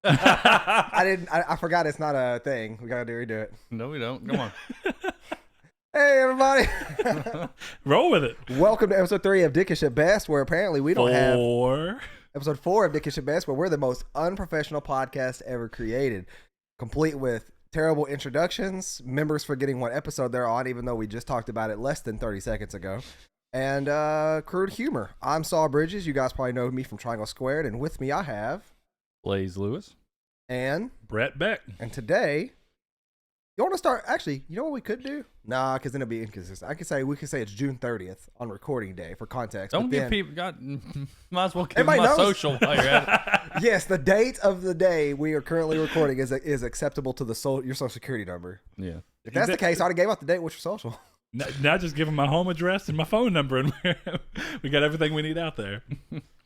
I forgot it's not a thing. We gotta redo it. No, we don't. Come on. Hey, everybody. Roll with it. Welcome to episode 3 of Dickish at Best, where apparently we don't have Four. episode 4 of Dickish at Best, where we're the most unprofessional podcast ever created, complete with terrible introductions, members forgetting what episode they're on, even though we just talked about it less than 30 seconds ago, and crude humor. I'm Saul Bridges. You guys probably know me from Triangle Squared, and with me I have Blaze Lewis. and Brett Beck. and today. You want to start? Actually, you know what we could do? Nah, because then it'll be inconsistent. We could say it's June 30th on recording day for context. Don't give people. Might as well give them Everybody my knows. social while you're at it. Yes, the date of the day we are currently recording is acceptable to your social security number. Yeah. If that's the case, I would have gave out the date with your social. Now just give them my home address and my phone number, and we got everything we need out there.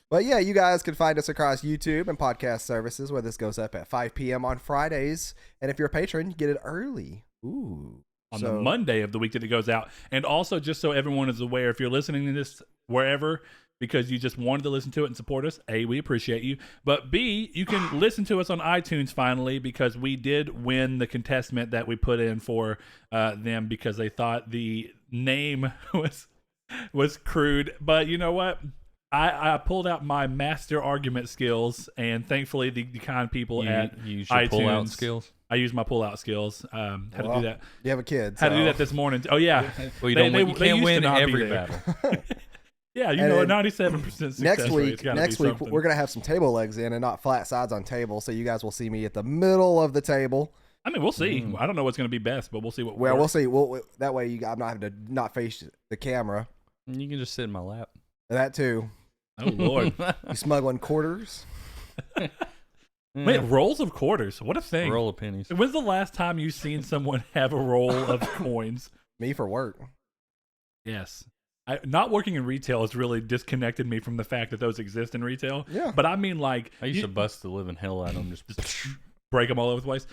But yeah, you guys can find us across YouTube and podcast services where this goes up at 5 p.m. on Fridays. And if you're a patron, you get it early. Ooh. On the Monday of the week that it goes out. And also, just so everyone is aware, if you're listening to this wherever because you just wanted to listen to it and support us, A, we appreciate you. But B, you can listen to us on iTunes finally, because we did win the contestant that we put in for them because they thought the name was crude. But you know what? I pulled out my master argument skills, and thankfully the kind people at you use your iTunes, pull-out skills. I use my pull-out skills. How to do that? You have a kid. How to do that this morning? Oh yeah. Well, you can't used win to not be every there. battle. Yeah, you And know, then 97% success Next rate. week, It's gotta be something. we're going to have some table legs in and not flat sides on table. So you guys will see me at the middle of the table. I mean, we'll see. I don't know what's going to be best, but we'll see what. Well, we'll works. see. That way I'm not having to not face the camera. You can just sit in my lap. That too. Oh Lord, You smuggling quarters? wait, rolls of quarters. What a thing! Roll of pennies. When's the last time you seen someone have a roll of coins? Me for work. Yes. Not working in retail has really disconnected me from the fact that those exist in retail. Yeah. But I mean, like, I used to bust the living hell out of them. Just break them all over the place.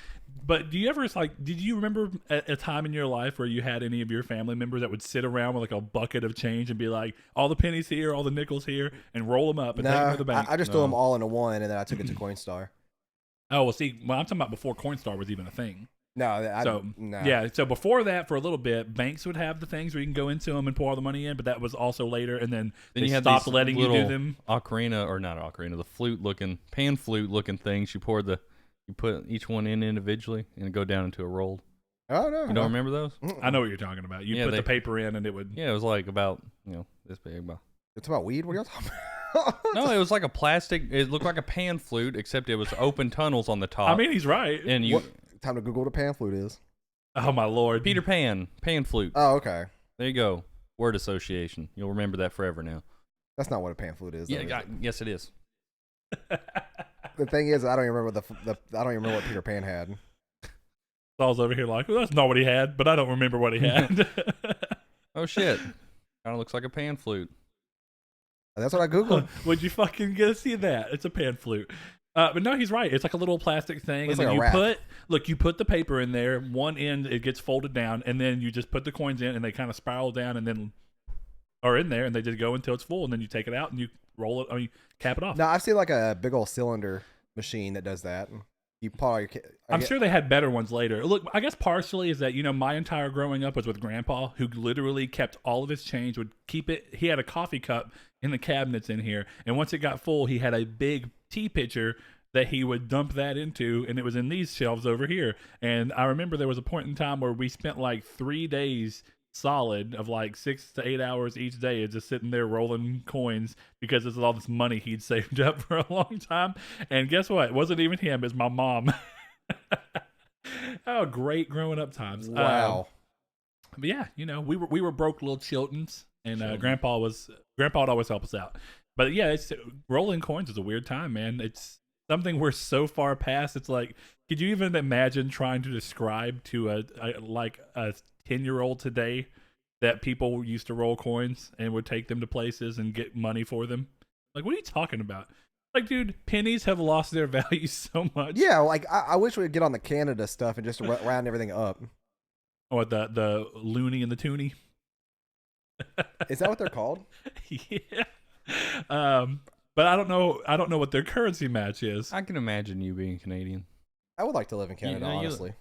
But do you ever, did you remember a time in your life where you had any of your family members that would sit around with like a bucket of change and be like, all the pennies here, all the nickels here, and roll them up and take them No, to the bank? I just threw them all into one, and then I took it to Coinstar. Oh, well, see, I'm talking about before Coinstar was even a thing. No, No. Yeah, so before that, for a little bit, banks would have the things where you can go into them and pour all the money in, but that was also later, and then they you had stopped these letting you do little them. ocarina, or not ocarina, the flute-looking, pan flute-looking things. You put each one in individually and it'd go down into a roll. Oh, no. You don't remember those? I know what you're talking about. You put the paper in, and it would. Yeah, it was like about this big. About. It's about weed? What are y'all talking about? No, it was like a plastic. It looked like a pan flute, except it was open tunnels on the top. I mean, he's right. and you What? Time to Google what a pan flute is. Oh my Lord, Peter Pan flute. Oh, okay. There you go. Word association. You'll remember that forever now. That's not what a pan flute is. though, is it? Yes, it is. The thing is, I don't even remember I don't even remember what Peter Pan had. Saul's over here like, well, that's not what he had, but I don't remember what he had. Oh shit! Kind of looks like a pan flute. That's what I Googled. Would you fucking get to see that? It's a pan flute. But no, he's right. It's like a little plastic thing, Looks and then like a you wrap. you put the paper in there. One end it gets folded down, and then you just put the coins in, and they kind of spiral down, and then are in there, and they just go until it's full, and then you take it out and you roll it. I mean, cap it off. No, I've seen like a big old cylinder machine that does that. You pull all your. I'm sure they had better ones later. Look, I guess partially is that, my entire growing up was with Grandpa, who literally kept all of his change, would keep it. He had a coffee cup in the cabinets in here, and once it got full, he had a big tea pitcher that he would dump that into, and it was in these shelves over here. And I remember there was a point in time where we spent like 3 days solid of like 6 to 8 hours each day of just sitting there rolling coins, because this is all this money he'd saved up for a long time. And guess what? It wasn't even him, it's my mom. Oh, great growing up times. Wow. But yeah, we were broke little Chiltons, and Grandpa would always help us out. But yeah, rolling coins is a weird time, man. It's something we're so far past. It's like, could you even imagine trying to describe to a 10-year-old today that people used to roll coins and would take them to places and get money for them? Like, what are you talking about? Like, dude, pennies have lost their value so much. Yeah, like I wish we'd get on the Canada stuff and just round everything up. Or the loony and the toonie. Is that what they're called? Yeah. But I don't know. I don't know what their currency match is. I can imagine you being Canadian. I would like to live in Canada, honestly.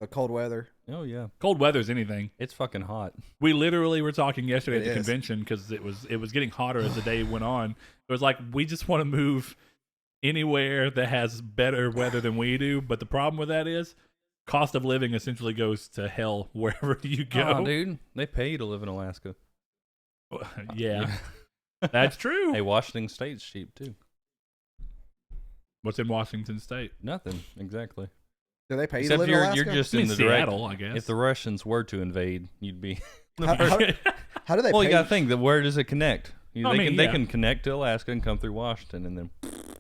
The cold weather. Oh yeah, Cold weather's anything. it's fucking hot. We literally were talking yesterday at It the is. convention because it was getting hotter as the day went on. It was like we just want to move anywhere that has better weather than we do. But the problem with that is cost of living essentially goes to hell wherever you go. Oh, dude, they pay you to live in Alaska. Yeah, that's true. Hey, Washington State's cheap too. What's in Washington State? Nothing exactly. Do they pay you Except to live in Alaska? you're just I mean, in the direct. Seattle, I guess. If the Russians were to invade, you'd be. How do they Well, pay you gotta think. Where does it connect? They yeah. can connect to Alaska and come through Washington, and then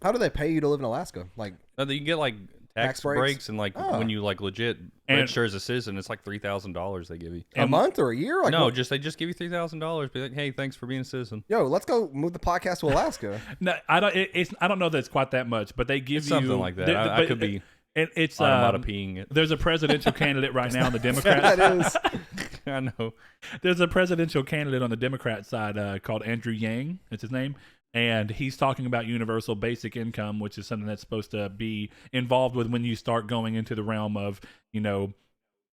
How do they pay you to live in Alaska? Like, you can get like tax breaks? breaks and like Oh. when you like legit And- register as a citizen, it's like $3,000 they give you. a month or a year? Like, No, what- they just give you $3,000. Be like, hey, thanks for being a citizen. Yo, let's go move the podcast to Alaska. No, I don't. I don't know that it's quite that much, but they give It's you something like that. I but could be It's onomatopoeing it. There's a presidential candidate right now on the Democrat. that is. I know. There's a presidential candidate on the Democrat side called Andrew Yang. It's his name. And he's talking about universal basic income, which is something that's supposed to be involved with when you start going into the realm of,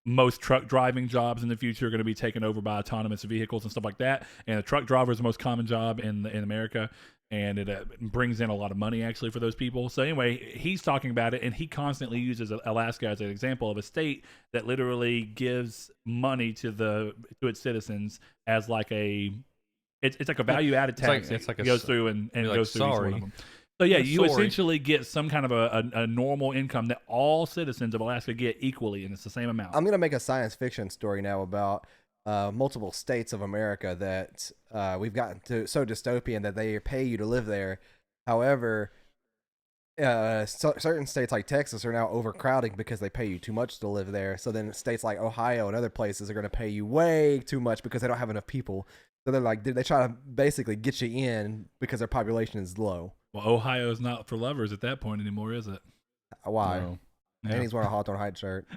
most truck driving jobs in the future are going to be taken over by autonomous vehicles and stuff like that. And a truck driver is the most common job in America. And it brings in a lot of money, actually, for those people. So anyway, he's talking about it, and he constantly uses Alaska as an example of a state that literally gives money to its citizens as like it's like a value-added tax. It's like that a goes through and like, goes through each one sorry. of them. So yeah, you Sorry. essentially get some kind of a normal income that all citizens of Alaska get equally, and it's the same amount. I'm going to make a science fiction story now about multiple states of America that we've gotten to so dystopian that they pay you to live there. However, certain states like Texas are now overcrowding because they pay you too much to live there. So then states like Ohio and other places are going to pay you way too much because they don't have enough people. So they're like, they try to basically get you in because their population is low. Well, Ohio is not for lovers at that point anymore, is it? Why? No. And he's wearing a Hawthorne Heights shirt.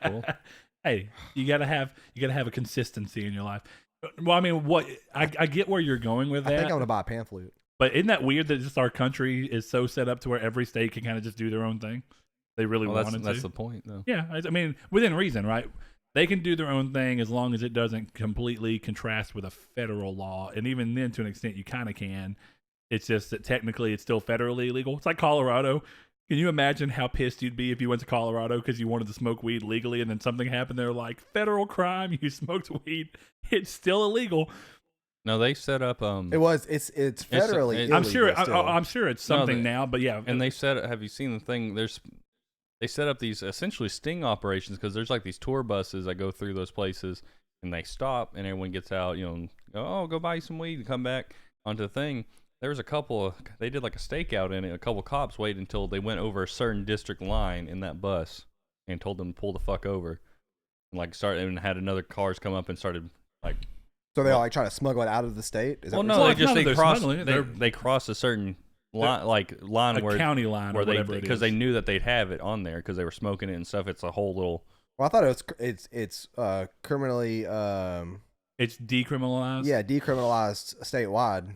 Cool. Hey, you gotta have a consistency in your life. Well, I mean, I get where you're going with I think that, I'm going to buy a pan flute. but isn't that weird that just our country is so set up to where every state can kind of just do their own thing? They really Well, wanted that's to. the point, though. Yeah, I mean, within reason, right? They can do their own thing as long as it doesn't completely contrast with a federal law, and even then, to an extent, you kind of can. It's just that technically, it's still federally illegal. It's like Colorado. Can you imagine how pissed you'd be if you went to Colorado because you wanted to smoke weed legally, and then something happened? They're like, federal crime. You smoked weed. It's still illegal. No, they set up. It's federally illegal I'm sure. still. I'm sure it's something now, but yeah. And they set. Have you seen the thing? They set up these essentially sting operations because there's like these tour buses that go through those places, and they stop, and everyone gets out. Go buy you some weed and come back onto the thing. There was a couple. They did like a stakeout in it. A couple cops waited until they went over a certain district line in that bus, and told them to pull the fuck over, and had another cars come up and started like. So they all like try to smuggle it out of the state? Is that Well, what no, you're they saying? they're cross. smuggling it. They cross a certain line a where county line or where whatever it is. because they knew that they'd have it on there because they were smoking it and stuff. It's a whole little. Well, I thought it's criminally It's decriminalized. yeah, decriminalized statewide.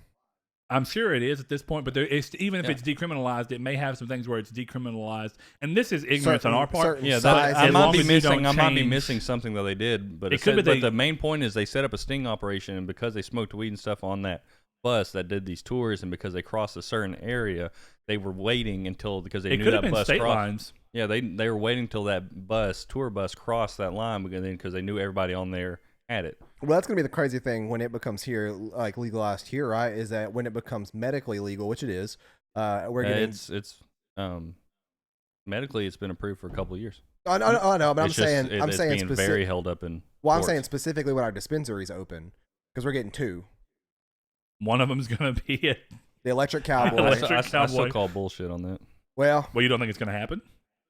I'm sure it is at this point, but even if it's decriminalized, it may have some things where it's decriminalized. And this is ignorance on our part. certain Yeah, size- I as might long be as you missing. don't I might be change- missing something that they did, but It could be but they- the main point is they set up a sting operation, and because they smoked weed and stuff on that bus that did these tours, and because they crossed a certain area, they were waiting until because they It knew could have that been bus state crossed. lines. Yeah, they were waiting till that tour bus crossed that line because they knew everybody on there had it. Well, that's gonna be the crazy thing when it becomes here, like legalized here, right? Is that when it becomes medically legal, which it is, we're getting. It's medically it's been approved for a couple of years. I know, but It's just- I'm it's saying being very held up in. Well, I'm courts. saying specifically when our dispensaries open, because we're getting two. One of them is going to be it. The Electric Cowboy. Electric I still Cowboy. call bullshit on that. Well, Well, you don't think it's going to happen?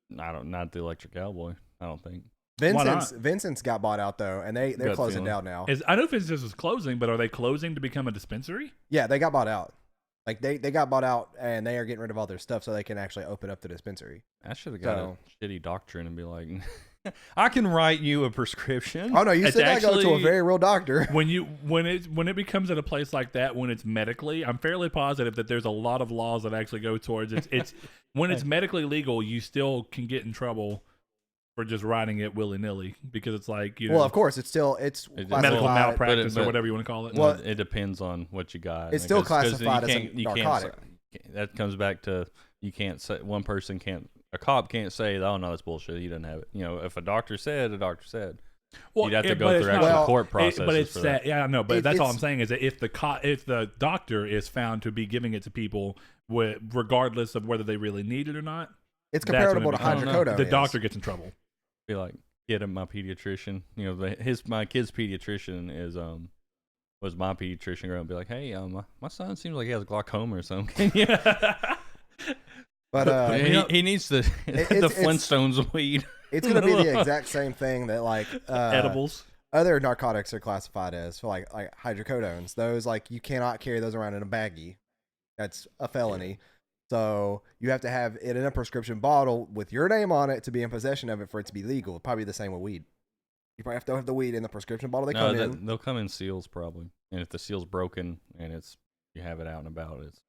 Not the Electric Cowboy. I don't think. Vincent's got bought out though, and they're Gut closing feeling. down now. I know Fincent's is closing, but are they closing to become a dispensary? Yeah, they got bought out. Like they got bought out, and they are getting rid of all their stuff so they can actually open up the dispensary. I should have got a shitty doctrine and be like, I can write you a prescription. Oh no, you It's still gotta go to a actually- very real doctor. when it becomes at a place like that, when it's medically, I'm fairly positive that there's a lot of laws that actually go towards it's when it's medically legal, you still can get in trouble for just writing it willy nilly because it's like Well, of course, it's medical classified- malpractice but- or whatever you want to call it. Well, it depends on what you got. it's still 'Cause classified as a you can't narcotic. that comes back to you can't say one person can't. A cop can't say, "Oh no, that's bullshit. He doesn't have it." You know, if a doctor said, a doctor said. Well, You'd have to but go it's through not- actual well, court processes but it's for that. yeah, I know. But that's all I'm it's- saying is that if the doctor is found to be giving it to people, regardless of whether they really need it or not, It's that's when comparable it to becomes- hydrocodone. the is. doctor gets in trouble. Be like, get him my pediatrician. You know, my kid's pediatrician is was my pediatrician. Growing up, be like, hey, my son seems like he has glaucoma or something. But he needs the the it's- Flintstones weed. it's gonna be the exact same thing that like Edibles. other narcotics are classified as for like hydrocodones. Those like you cannot carry those around in a baggie. That's a felony. So you have to have it in a prescription bottle with your name on it to be in possession of it for it to be legal. Probably the same with weed. You probably have to have the weed in the prescription bottle they come in. They'll come in seals probably, and if the seal's broken and you have it out and about, it's.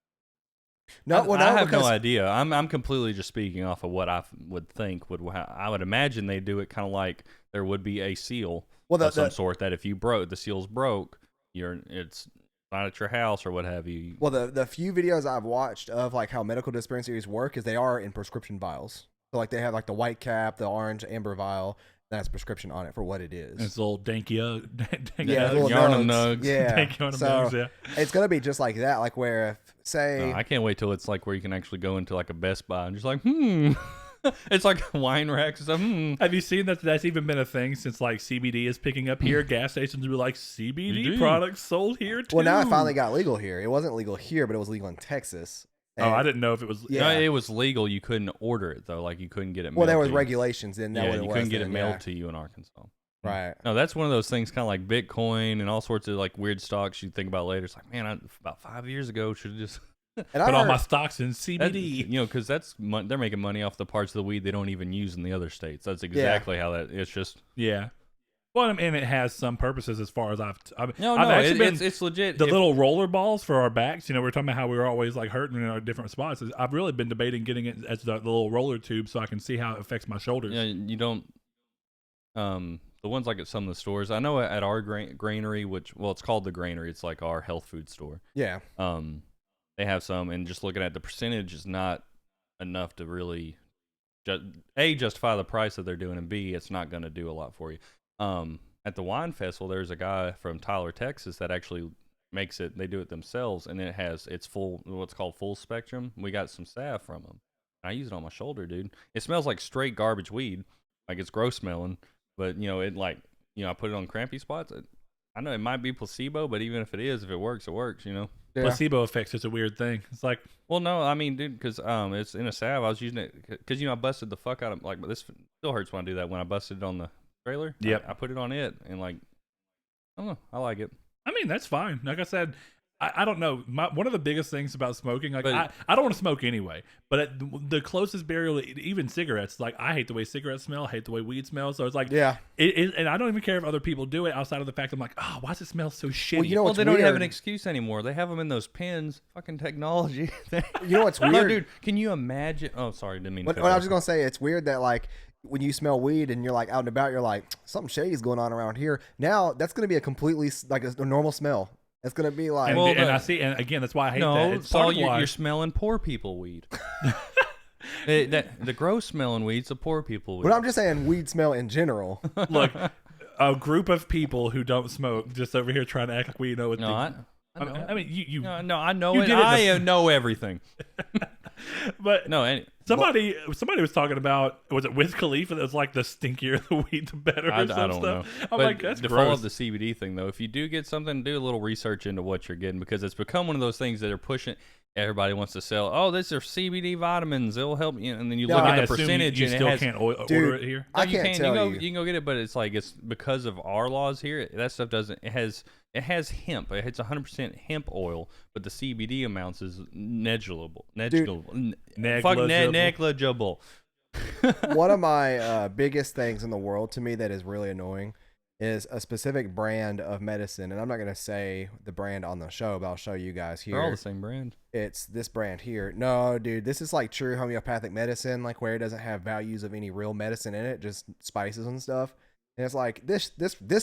No, well, no, I have because no idea. I'm completely just speaking off of what I would think I would imagine they do it kind of like there would be a seal of some sort that if you the seal's broke, it's not at your house or what have you. Well, the few videos I've watched of like how medical dispensaries work is they are in prescription vials. So like they have like the white cap, the orange amber vial that has prescription on it for what it is. It's a little danky Yeah, little yarn and nugs. nugs. Yeah, Danky yarn and so nugs, yeah. it's gonna be just like that. Like where if say No, I can't wait till it's like where you can actually go into like a Best Buy and just like it's like wine racks and stuff. Have you seen that? That's even been a thing since like CBD is picking up here. Gas stations were like You CBD do. products sold here too. well now it finally got legal here. It wasn't legal here, but it was legal in Texas. Oh, I didn't know if it was. Yeah. No, it was legal. You couldn't order it though. Like you couldn't get it. Well, there mailed was to you. regulations in that. Yeah, what you it couldn't was get it then, mailed yeah. to you in Arkansas. Right. No, that's one of those things, kind of like Bitcoin and all sorts of like weird stocks you think about later. It's like, man, about 5 years ago should have just And I Put all heard, my stocks in that, CBD. you know, because they're making money off the parts of the weed they don't even use in the other states. That's exactly how that. It's just Yeah. Well, I mean, it has some purposes as far as I've no, actually been it's legit. the If- little roller balls for our backs. You know, we we're talking about how we were always like hurting in our different spots. I've really been debating getting it as the little roller tube so I can see how it affects my shoulders. you don't. The ones like at some of the stores, I know at our granary, it's called the granary. It's like our health food store. yeah, They have some, and just looking at the percentage is not enough to really justify the price that they're doing, and B, it's not going to do a lot for you. At the wine festival, there's a guy from Tyler, Texas, that actually makes it. They do it themselves, and it's what's called full spectrum. We got some salve from them. I use it on my shoulder, dude. It smells like straight garbage weed, like it's gross smelling. But I put it on crampy spots. I know it might be placebo, but even if it is, if it works, it works. You know. yeah. Placebo effect's just a weird thing. It's like, Well, no, I mean, dude, because it's in a salve. I was using it because I busted the fuck out of like. This still hurts when I do that. When I busted it on the trailer, Yep. I put it on it, and like, I don't know, I like it. I mean, that's fine. Like I said, I don't know. One of the biggest things about smoking, like But- I don't want to smoke anyway, but the closest barrier, even cigarettes, like I hate the way cigarettes smell. I hate the way weed smells. So it's like, yeah. and I don't even care if other people do it outside of the fact I'm like, oh, why does it smell so shitty? Well, you know Well, what's they don't have an weird? excuse anymore. They have them in those pins. Fucking technology. You know what's No, weird? dude? Can you imagine? Oh, sorry, didn't mean. to What cut I you was off. just gonna say, it's weird that like when you smell weed and you're like out and about, you're like something shady's going on around here. Now that's gonna be a completely like a normal smell. It's gonna be like and, Well, and the- I see, and again, that's why I hate No, that. It's it's part all of why. you're smelling poor people weed. The gross smelling weed's a poor people weed. But I'm just saying weed smell in general. Look, a group of people who don't smoke just over here trying to act like we know what no, they. I know. I mean, you No, I know you it. did it I know everything. but No, somebody was talking about, was it Wiz Khalifa that was like the stinkier the weed the better or I some don't stuff. know. I'm But like, that's to follow gross. up the CBD thing though, if you do get something, do a little research into what you're getting, because it's become one of those things that are pushing. Everybody wants to sell. Oh, these are CBD vitamins. It'll help you. And then you No, look I at the assume percentage, you and still it has. can't order Dude, it here. I No, you can't can. tell You can go get it, but it's like it's because of our laws here. That stuff doesn't. It has hemp. It's 100% hemp oil, but the CBD amounts is negligible. Negligible. Negligible. Negligible. One of my biggest things in the world to me that is really annoying is a specific brand of medicine, and I'm not gonna say the brand on the show, but I'll show you guys here. They're all the same brand. It's this brand here. No, dude, this is like true homeopathic medicine, like where it doesn't have values of any real medicine in it, just spices and stuff. And it's like this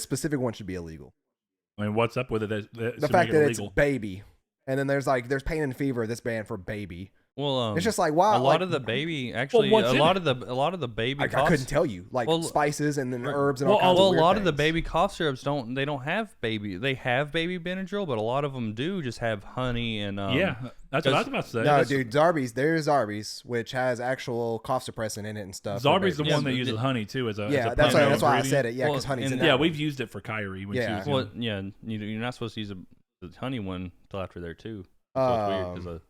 specific one should be illegal. I mean, what's up with it? The fact that it's baby, and then there's pain and fever. This band for baby. Well, it's just like wow. A lot of the baby actually, a lot of the baby. I couldn't tell you spices and then herbs and all kinds of weird a lot things. of the baby cough syrups don't have baby. They have baby Benadryl, but a lot of them do just have honey and yeah. That's what I was about to say. No, dude, there's Zarbee's, which has actual cough suppressant in it and stuff. Zarbee's the one that uses honey too as a that's why I said it. Yeah, because honey's in it. Yeah, we've used it for Kyrie. You're not supposed to use the honey one until after there too. So it's weird because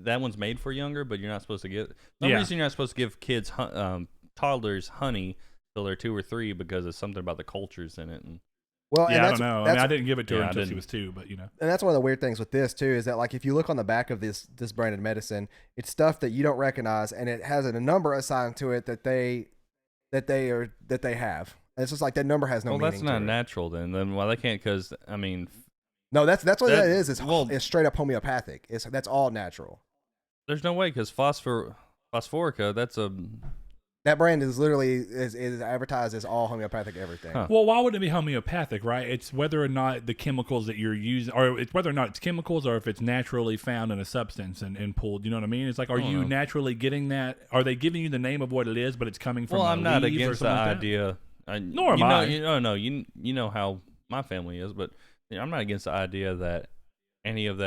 that one's made for younger, but you're not supposed to get. The reason you're not supposed to give kids, toddlers, honey till they're 2 or 3 because it's something about the cultures in it. And well, I don't know. I mean, I didn't give it to her until she was 2, but you know. And that's one of the weird things with this too is that like if you look on the back of this branded medicine, it's stuff that you don't recognize, and it has a number assigned to it that they have. And it's just like that number has no meaning. Well, that's not natural then. Then why they can't? Because I mean. No, that's what that is. It's straight up homeopathic. That's all natural. There's no way because Phosphorica, that brand is literally is advertised as all homeopathic everything. Huh. Well, why would it be homeopathic, right? It's whether or not the chemicals that you're using, or it's whether or not it's chemicals, or if it's naturally found in a substance and pulled. You know what I mean? It's like, are you naturally getting that? Are they giving you the name of what it is, but it's coming from? Well, I'm not against the idea. Nor am I. You know how my family is, but. I'm not against the idea that any of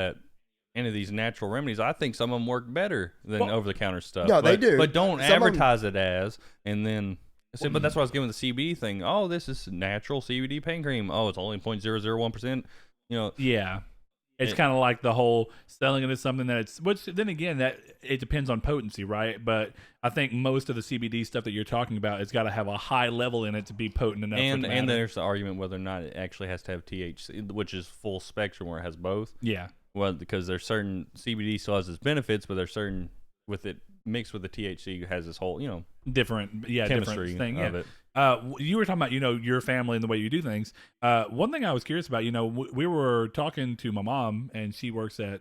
these natural remedies. I think some of them work better than over-the-counter stuff. No, they do. But don't advertise it as, and then. But that's why I was giving the CBD thing. Oh, this is natural CBD pain cream. Oh, it's only 0.001%. Yeah. It's kind of like the whole selling it as something which then again, that it depends on potency, right? But I think most of the CBD stuff that you're talking about has got to have a high level in it to be potent enough. And there's the argument whether or not it actually has to have THC, which is full spectrum where it has both. Yeah. Well, because there's certain CBD still has its benefits, but there's certain with it mixed with the THC has this whole, different chemistry different thing of it. You were talking about, your family and the way you do things. One thing I was curious about, we were talking to my mom, and she works at,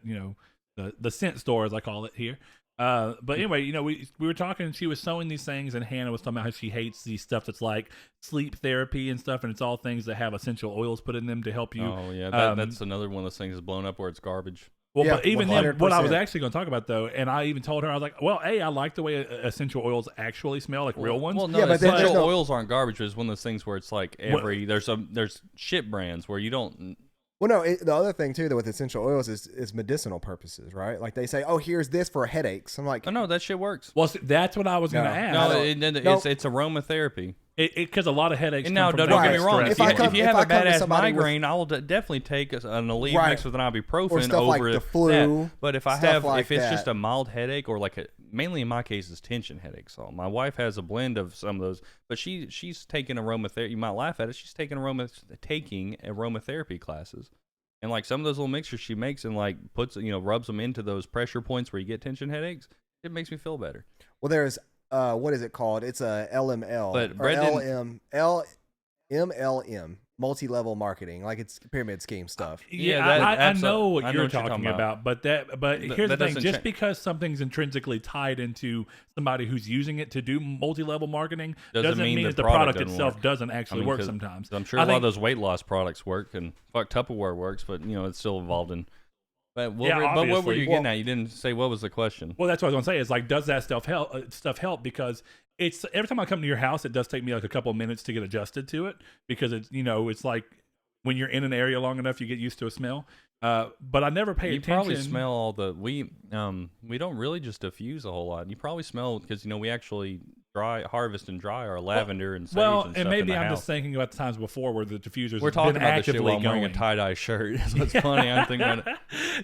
the scent store, as I call it here. But anyway, we were talking, she was sewing these things, and Hannah was talking about how she hates these stuff that's like sleep therapy and stuff, and it's all things that have essential oils put in them to help you. Oh, yeah. That's another one of those things that's blown up where it's garbage. Well, yeah, but even 100%. Then, what I was actually going to talk about, though, and I even told her, I was like, well, I like the way essential oils actually smell, like real ones. Well, no, but essential oils aren't garbage. It's one of those things where it's like there's shit brands where you don't. Well, no, the other thing, too, that with essential oils is medicinal purposes, right? Like they say, oh, here's this for headaches. I'm like, oh, no, that shit works. Well, see, that's what I was going to ask. No, it's aromatherapy. Because a lot of headaches. And now, don't get me wrong. If you have a badass migraine, I will definitely take an Aleve mixed with an ibuprofen over the flu. That. But if if it's just a mild headache or mainly in my case is tension headaches. So my wife has a blend of some of those, but she's taking aromatherapy. You might laugh at it. She's taking aromatherapy classes, and like some of those little mixtures she makes and like puts rubs them into those pressure points where you get tension headaches. It makes me feel better. Well, there's. What is it called? It's a LML. But MLM, multi-level marketing, like it's pyramid scheme stuff. I know what you're talking about. But here's the thing: just because something's intrinsically tied into somebody who's using it to do multi-level marketing doesn't mean that the product itself doesn't actually work sometimes. I'm sure a lot of those weight loss products work, and Tupperware works, but it's still involved in. But what were you getting at? You didn't say what was the question. Well, that's what I was going to say. Is like, does that stuff help? Because it's every time I come to your house, it does take me like a couple of minutes to get adjusted to it because it's it's like when you're in an area long enough, you get used to a smell. But I never pay attention. You probably smell all the we don't really just diffuse a whole lot. You probably smell because we actually harvest and dry our lavender and sage and stuff maybe in the I'm house. just thinking about the times before where the diffusers. We're talking about this shit while I'm going. wearing a tie-dye shirt. That's what's funny. I'm thinking about it.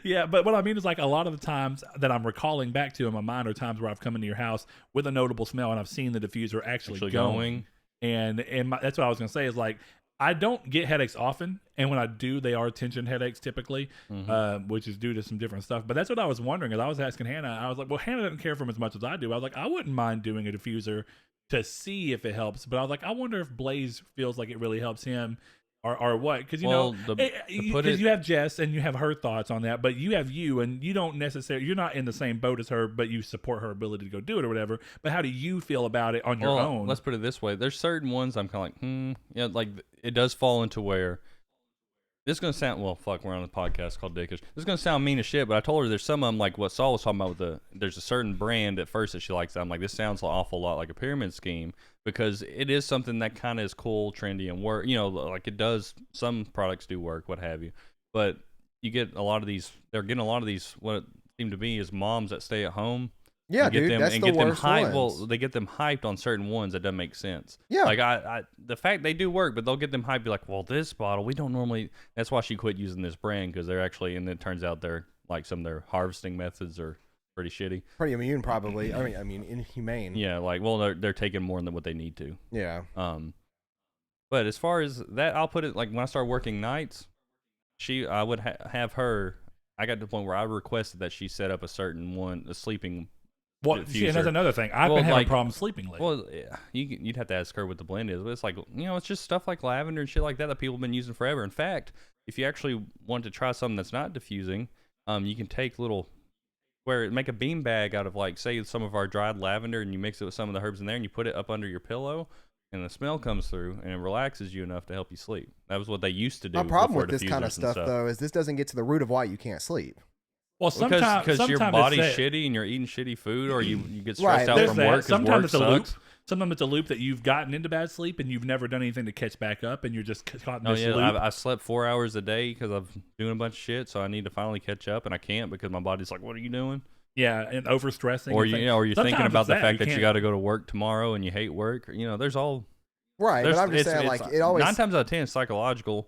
Yeah, but what I mean is like a lot of the times that I'm recalling back to in my mind are times where I've come into your house with a notable smell and I've seen the diffuser actually going. And that's what I was going to say is like I don't get headaches often, and when I do, they are tension headaches typically, which is due to some different stuff. But that's what I was wondering. As I was asking Hannah, I was like, well, Hannah doesn't care for them as much as I do. I was like, I wouldn't mind doing a diffuser to see if it helps, but I was like, I wonder if Blaze feels like it really helps him. Or what? Because you have Jess and you have her thoughts on that, but you have you, and you don't necessarily, you're not in the same boat as her, but you support her ability to go do it or whatever. But how do you feel about it on your own? Let's put it this way: there's certain ones I'm kind of like, yeah, like it does fall into where this is gonna sound we're on a podcast called Dickish. This is gonna sound mean as shit, but I told her there's some of them like what Saul was talking about with there's a certain brand at first that she likes. I'm like, this sounds an awful lot like a pyramid scheme. Because it is something that kind of is cool, trendy, and work. Like it does. Some products do work, what have you. But you get a lot of these. They're getting a lot of these. What it seemed to be is moms that stay at home. Yeah, dude, that's the worst ones. Well, they get them hyped on certain ones that doesn't make sense. Yeah, like the fact they do work, but they'll get them hyped. Be like, well, this bottle we don't normally. That's why she quit using this brand because they're actually, and it turns out they're like some of their harvesting methods are pretty shitty. Pretty immune, probably. I mean, inhumane. Yeah, like, well, they're taking more than what they need to. Yeah. But as far as that, I'll put it like when I started working nights, I would have her. I got to the point where I requested that she set up a sleeping. See, and that's another thing. I've been having problems sleeping lately. Well, yeah, you'd have to ask her what the blend is. But it's like, it's just stuff like lavender and shit like that people have been using forever. In fact, if you actually want to try something that's not diffusing, you can take make a bean bag out of like, say, some of our dried lavender, and you mix it with some of the herbs in there, and you put it up under your pillow, and the smell comes through, and it relaxes you enough to help you sleep. That was what they used to do. My problem with this kind of stuff, though, is this doesn't get to the root of why you can't sleep. Well, sometimes because your body's shitty and you're eating shitty food, or you get stressed out from work because work it's a sucks. loop. Sometimes it's a loop that you've gotten into bad sleep and you've never done anything to catch back up, and you're just caught in this loop. I slept 4 hours a day because I'm doing a bunch of shit, so I need to finally catch up, and I can't because my body's like, "What are you doing?" Yeah, and overstressing. Or you're thinking about the fact that you got to go to work tomorrow and you hate work. There's all right. But I'm just saying, like, it always 9 times out of 10 is psychological.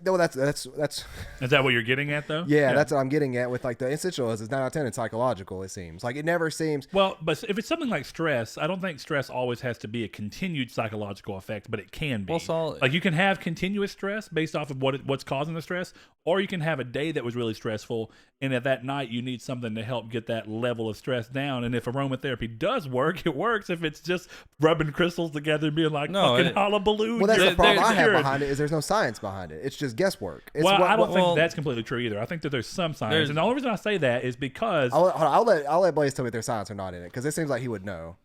No, that's Is that what you're getting at, though? Yeah, that's what I'm getting at with like the essential is 9 out of 10 it's psychological. It seems like it never seems. Well, but if it's something like stress, I don't think stress always has to be a continued psychological effect, but it can be. Well, like you can have continuous stress based off of what's causing the stress, or you can have a day that was really stressful, and at that night you need something to help get that level of stress down. And if aromatherapy does work, it works. If it's just rubbing crystals together and being like fucking hullabaloo. Well, that's the problem I have behind it is there's no science behind it. It's just guesswork. I don't think that's completely true either. I think that there's some science, and the only reason I say that is because I'll let Blaze tell me if there's science or not in it, because it seems like he would know.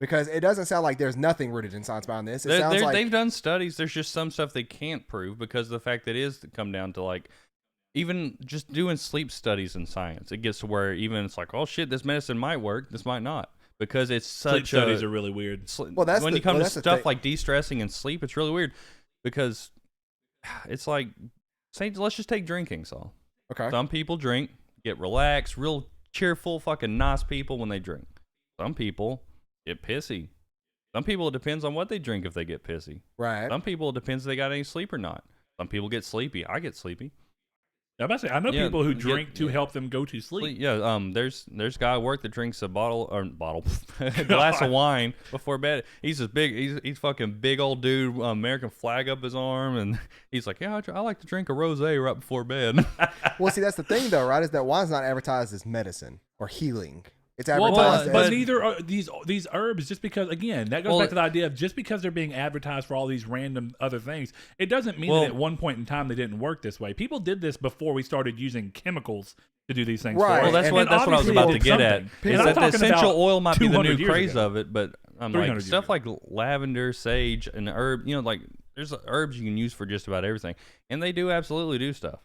Because it doesn't sound like there's nothing rooted in science behind this. It sounds like they've done studies. There's just some stuff they can't prove because of the fact that it is to come down to like even just doing sleep studies in science. It gets to where even it's like, oh shit, this medicine might work, this might not. Because it's such sleep studies are really weird. When you come to stuff like de-stressing and sleep, it's really weird because it's like, let's just take drinking, Saul. Okay. Some people drink, get relaxed, real cheerful, fucking nice people when they drink. Some people get pissy. Some people, it depends on what they drink if they get pissy. Right. Some people, it depends if they got any sleep or not. Some people get sleepy. I get sleepy. I know people who drink to help them go to sleep. Yeah, there's a guy at work that drinks a glass of wine before bed. He's this big, he's fucking big old dude, American flag up his arm, and he's like, yeah, I like to drink a rosé right before bed. Well, see, that's the thing though, right? Is that wine's not advertised as medicine or healing. It's advertised but neither are these herbs, just because, again, that goes back to the idea of just because they're being advertised for all these random other things, it doesn't mean that at one point in time they didn't work this way. People did this before we started using chemicals to do these things. Right. Well, that's what I was about to get at. Is that the essential oil might be the new craze of it, but I'm like stuff like lavender, sage, and herb. Like there's herbs you can use for just about everything, and they do absolutely do stuff.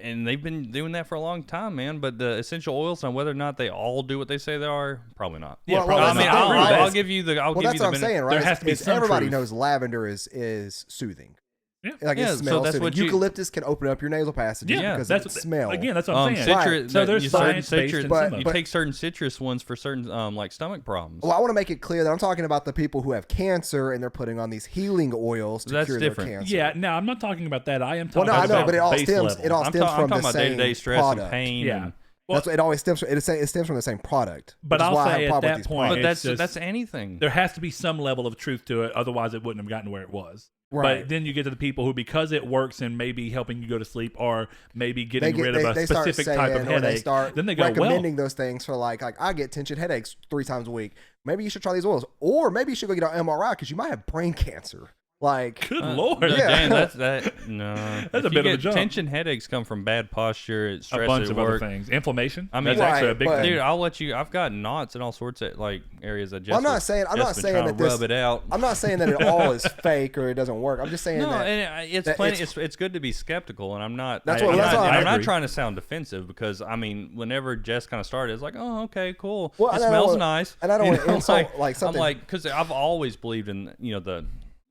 And they've been doing that for a long time, man. But the essential oils, on whether or not they all do what they say they are, probably not. Yeah, I'll give you the. That's what I'm saying, right? There has to be some everybody truth. knows lavender is soothing. Yeah. Like it smells. So that's what eucalyptus can open up your nasal passages because of its smell. Again, that's what I'm saying. Citrus, So there's science-based in some of you it. take certain citrus ones for certain like stomach problems. Well, I want to make it clear that I'm talking about the people who have cancer and they're putting on these healing oils to cure different. their cancer. Yeah, no, I'm not talking about that. I am talking I know, about but it all base stems. level. It all stems I'm from talking the about same day-to-day stress product. and pain. Yeah. Well, that's what it always stems from. It stems from the same product. But I'll say at that point, but that's anything. There has to be some level of truth to it, otherwise it wouldn't have gotten to where it was. Right. But then you get to the people who, because it works and maybe helping you go to sleep or maybe getting rid of a specific type of headache, then they go, recommending those things for like I get tension headaches 3 times a week. Maybe you should try these oils, or maybe you should go get an MRI because you might have brain cancer. Like, good Lord, Dan, that's a bit of a jump. Tension headaches come from bad posture, stress a bunch of work. other things, inflammation. I mean, that's actually a big thing. Dude, I'll let you. I've got knots in all sorts of like areas that. I'm not saying that rub it out. I'm not saying that it all is fake or it doesn't work. I'm just saying it's good to be skeptical, and I'm not. I'm not trying to sound defensive because I mean, whenever Jess kind of started, it's like, oh, okay, cool. Well, it smells nice, and I don't want to insult like something. I'm like, because I've always believed in the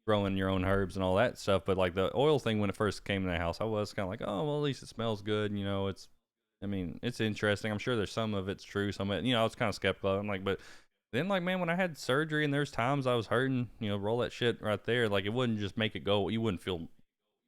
growing your own herbs and all that stuff, but like the oil thing when it first came in the house, I was kind of like, oh well, at least it smells good, it's interesting. I'm sure there's some of it's true, some of it, I was kind of skeptical. I'm like, but then like, man, when I had surgery and there's times I was hurting, roll that shit right there, like it wouldn't just make it go, you wouldn't feel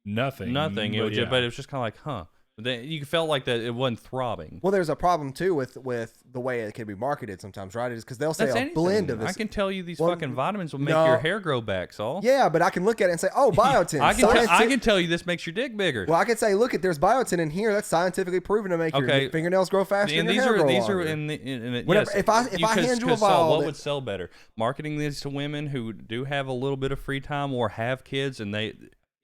nothing. It would but it was just kind of like, huh. But then you felt like that it wasn't throbbing. Well, there's a problem too with the way it can be marketed sometimes, right? It's because they'll say blend of this. I can tell you these fucking vitamins will make your hair grow back, Saul. Yeah, but I can look at it and say, oh, biotin. I can tell you this makes your dick bigger. Well, I can say, look, there's biotin in here. That's scientifically proven to make your fingernails grow faster and your hair grow longer. If I hand you a vial, what would sell better? Marketing these to women who do have a little bit of free time or have kids, and